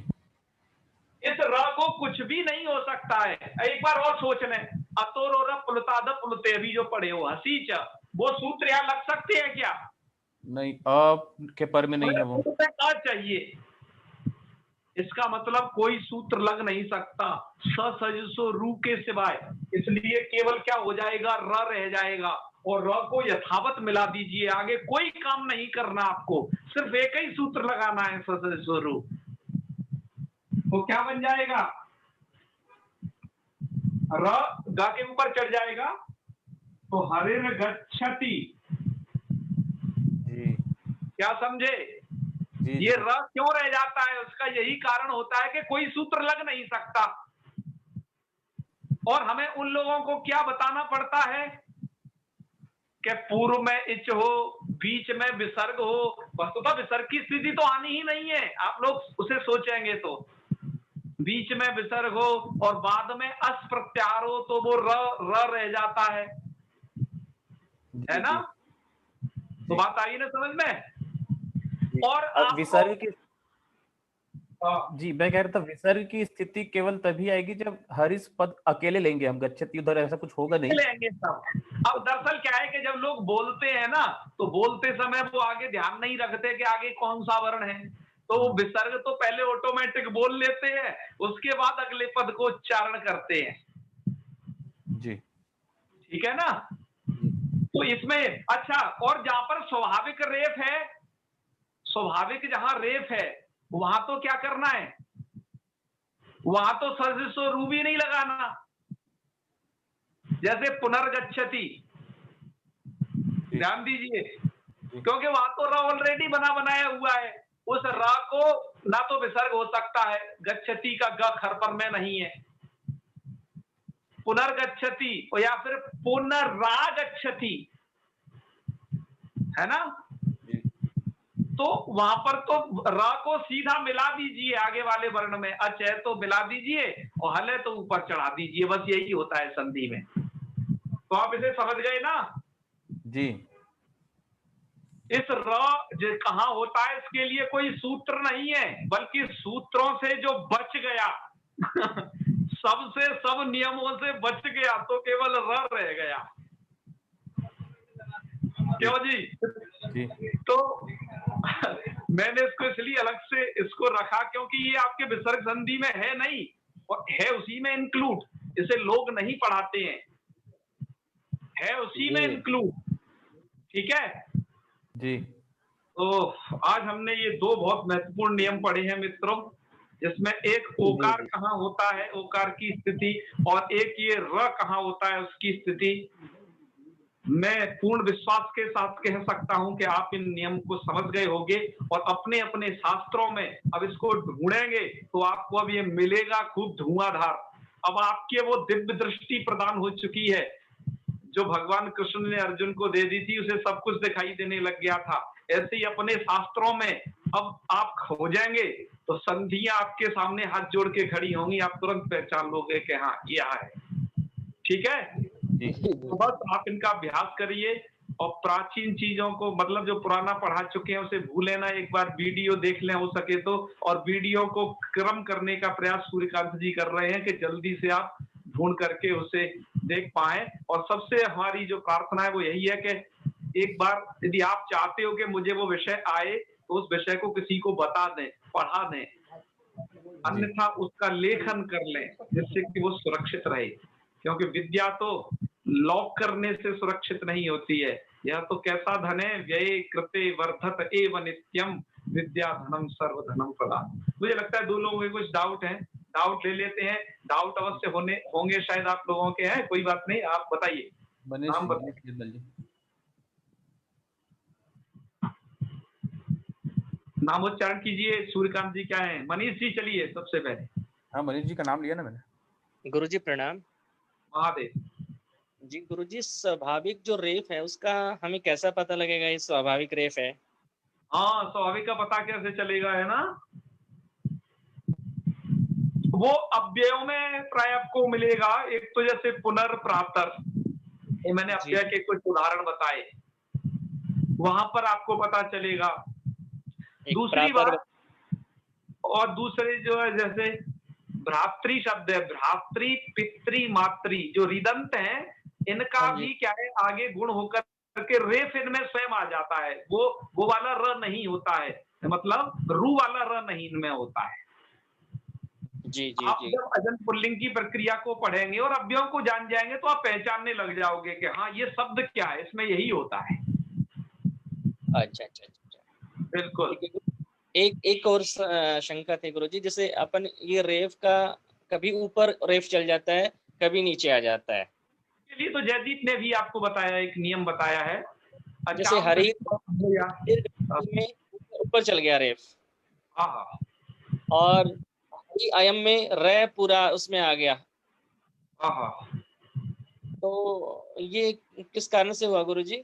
इस र को कुछ भी नहीं हो सकता है। एक बार और सोच लें, अतोर पुलताद पुलते अभी जो पढ़े हो हसीच, वो सूत्र यहाँ लग सकते हैं क्या? नहीं, अ के पर में नहीं है वो। आ चाहिए, इसका मतलब कोई सूत्र लग नहीं सकता स सजसो रू के सिवाय, इसलिए केवल क्या हो जाएगा, र रह जाएगा, और र को यथावत मिला दीजिए, आगे कोई काम नहीं करना आपको, सिर्फ एक ही सूत्र लगाना है स सजसो रू, तो क्या बन जाएगा, र गा के ऊपर चढ़ जाएगा, तो हरिर गच्छति। जी क्या समझे? जी ये र क्यों रह जाता है, उसका यही कारण होता है कि कोई सूत्र लग नहीं सकता, और हमें उन लोगों को क्या बताना पड़ता है कि पूर्व में इच हो, बीच में विसर्ग हो, वस्तुतः विसर्ग की स्थिति तो आनी ही नहीं है, आप लोग उसे सोचेंगे तो बीच में विसर्ग हो और बाद में अस प्रत्यार हो, तो वो र रह जाता है ना? तो बात आई ना समझ में? और अब विसर्ग की, जी मैं कह रहा था विसर्ग की स्थिति केवल तभी आएगी जब हरिस पद अकेले लेंगे हम, गच्छति उधर ऐसा कुछ होगा नहीं लेंगे सब। अब दरअसल क्या है कि जब लोग बोलते हैं ना, तो बोलते समय वो आगे ध्यान नहीं रखते कि आगे कौन सा वर्ण है, तो वो विसर्ग तो पहले ऑटोमेटिक बोल लेते हैं, उसके बाद अगले पद को उच्चारण करते हैं। जी ठीक है ना? तो इसमें अच्छा, और जहां पर स्वाभाविक रेफ है, स्वाभाविक जहां रेफ है वहां तो क्या करना है, वहां तो सर्जिसो रूबी नहीं लगाना, जैसे पुनर्गच्छति, ध्यान दीजिए, क्योंकि वहां तो र ऑलरेडी बना बनाया हुआ है, उस र को ना तो विसर्ग हो सकता है, गच्छति का ग खर पर में नहीं है, पुनर्गच्छति या फिर पुनरागच्छति है ना, तो वहां पर तो र को सीधा मिला दीजिए आगे वाले वर्ण में, अच है तो मिला दीजिए और हल है तो ऊपर चढ़ा दीजिए, बस यही होता है संधि में। तो आप इसे समझ गए ना? जी। इस र जो कहां होता है इसके लिए कोई सूत्र नहीं है, बल्कि सूत्रों से जो बच गया सबसे सब नियमों से बच गया तो केवल र रह गया। क्यों जी? तो मैंने इसको इसलिए अलग से इसको रखा क्योंकि ये आपके विसर्ग संधि में है नहीं, और है उसी में इंक्लूड, इसे लोग नहीं पढ़ाते हैं, है उसी में इंक्लूड। ठीक है जी। तो आज हमने ये दो बहुत महत्वपूर्ण नियम पढ़े हैं मित्रों, जिसमें एक ओकार कहाँ होता है, ओकार की स्थिति, और एक ये र कहाँ होता है उसकी स्थिति। मैं पूर्ण विश्वास के साथ कह सकता हूं कि आप इन नियम को समझ गए होंगे और अपने अपने शास्त्रों में अब इसको ढूंढेंगे तो आपको अब ये मिलेगा खूब धुआंधार। अब आपके वो दिव्य दृष्टि प्रदान हो चुकी है जो भगवान कृष्ण ने अर्जुन को दे दी थी, उसे सब कुछ दिखाई देने लग गया था। ऐसे ही अपने शास्त्रों में अब आप खोजेंगे तो संधियां आपके सामने हाथ जोड़ के खड़ी होंगी, आप तुरंत पहचान लोगे कि हाँ यह है। ठीक है, तो बस आप इनका अभ्यास करिए और प्राचीन चीजों को, मतलब जो पुराना पढ़ा चुके हैं उसे भूले ना, एक बार वीडियो देख लें हो सके तो, और वीडियो को क्रम करने का प्रयास सूर्यकांत जी कर रहे हैं कि जल्दी से आप ढूंढ करके उसे देख पाए। और सबसे हमारी जो प्रार्थना है वो यही है कि एक बार यदि आप चाहते हो कि मुझे वो विषय आए तो उस विषय को किसी को बता दें, पढ़ा दें, अन्यथा उसका लेखन कर लें जिससे कि वो सुरक्षित रहे, क्योंकि विद्या तो लॉक करने से सुरक्षित नहीं होती है। यह तो कैसा धन है, व्यय कृते वर्धत एव नित्यम, विद्या धनम सर्वधनम प्रदान। मुझे लगता है दो लोगों के कुछ डाउट हैं, डाउट ले लेते हैं। डाउट अवश्य होंगे शायद आप लोगों के हैं, कोई बात नहीं, आप बताइए। नाम बताइए, नाम उच्चारण कीजिए। सूर्यकांत जी क्या है? मनीष जी चलिए सबसे पहले। हाँ मनीष जी का नाम लिया ना मैंने। गुरुजी प्रणाम। महादेव। जी गुरुजी, स्वाभाविक जो रेफ है उसका हमें कैसा पता लगेगा ये स्वाभाविक रेफ है? हाँ, स्वाभाविक का पता कैसे चलेगा, है ना? वो अव्ययों में प्राय आपको मिलेगा। एक तो जैसे पुनर्प्रातर, ये मैंने अव्यय के कुछ उदाहरण बताए, वहां पर आपको पता चलेगा। दूसरी बात, और दूसरे जो है जैसे भ्रातृ शब्द है, भ्रातृ पितृ मातृ जो रिदंत है, इनका भी क्या है आगे गुण होकर के रेफ इनमें स्वयं आ जाता है। वो वाला र नहीं होता है, मतलब रू वाला र नहीं इनमें होता है। जी जी आप जी। जब अजंत पुल्लिंग की प्रक्रिया को पढ़ेंगे और अव्ययों को जान जाएंगे तो आप पहचानने लग जाओगे कि हाँ ये शब्द क्या है, इसमें यही होता है। अच्छा अच्छा अच्छा, बिल्कुल। एक और शंका थी गुरुजी, जैसे अपन ये रेफ का कभी ऊपर रेफ चल जाता है, कभी नीचे आ जाता है। इसके लिए तो जयदीप ने भी आपको बताया, एक नियम बताया है। जैसे हरी में ऊपर चल गया रेफ, हाँ, और हरी अयम में रे पूरा उसमें आ गया, हाँ, तो ये किस कारण से हुआ गुरुजी?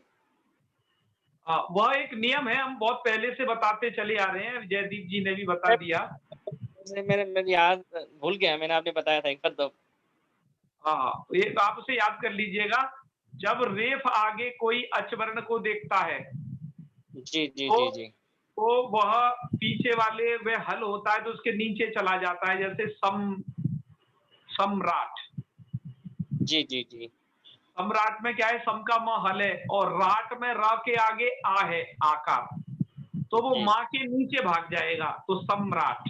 वह एक नियम है, हम बहुत पहले से बताते चले आ रहे हैं, जयदीप जी ने भी बता दिया। मैंने याद भूल गया, मैंने आपने बताया था एक बार तो। हाँ, ये आप उसे याद कर लीजिएगा। जब रेफ आगे कोई अचवर्ण को देखता है, जी जी तो, जी जी, तो वह पीछे वाले वह हल होता है तो उसके नीचे चला जाता है, जैसे सम्राट। जी जी जी। सम्राट में क्या है, सम का म हल है, और राट में र के आगे आ है आकार, तो वो माँ के नीचे भाग जाएगा, तो सम्राट।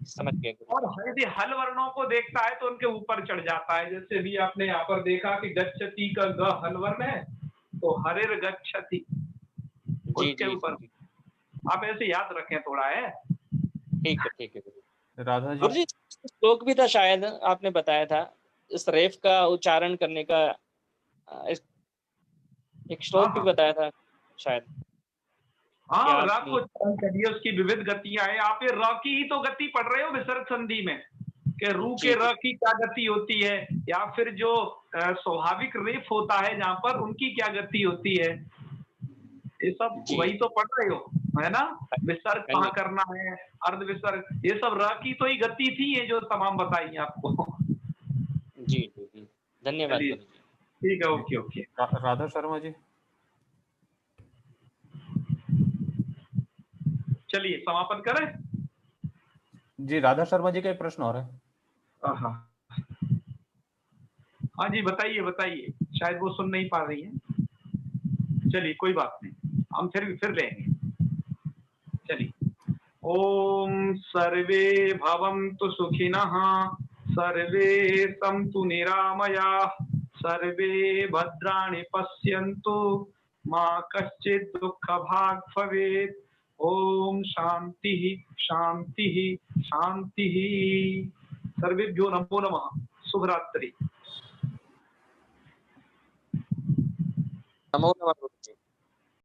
समझ गए। और यदि हल वर्णों को देखता है तो उनके ऊपर चढ़ जाता है। जैसे भी आपने यहाँ पर देखा कि गच्छति का ग हल वर्ण है, तो हरिर गच्छति उसके ऊपर। आप ऐसे याद रखें थोड़ा, है ठीक है ठीक है। राधा जी, गुरुजी श्लोक भी था शायद, आपने बताया था इस रेफ का उच्चारण करने का, एक श्लोक भी बताया था शायद। हाँ, र को उच्चारण करिए, उसकी विविध गतियां हैं। आप ये र की ही तो गति पढ़ रहे हो विसर्ग संधि में, कि रू के र की क्या गति होती है, या फिर जो स्वाभाविक रेफ होता है जहां पर उनकी क्या गति होती है, ये सब वही तो पढ़ रहे हो, है ना? विसर्ग कहाँ करना है, अर्ध विसर्ग, ये सब र की तो ही गति थी, ये जो तमाम बताई आपको। जी जी जी, धन्यवाद। ठीक है, ओके ओके। राधा शर्मा जी, चलिए समापन करें। जी राधा शर्मा जी का एक प्रश्न और है। हाँ जी, बताइए बताइए, शायद वो सुन नहीं पा रही है। चलिए कोई बात नहीं, हम फिर लेंगे। चलिए। ओम सर्वे भवन्तु सुखिनः, सर्वे सन्तु निरामयाः, सर्वे भद्राणि पश्यन्तु, मा कश्चित् दुःखभाग् भवेत्। ओम शांति शांति शांति। सर्वेभ्यो नमो नमः। शुभ रात्रि। नमो नमः।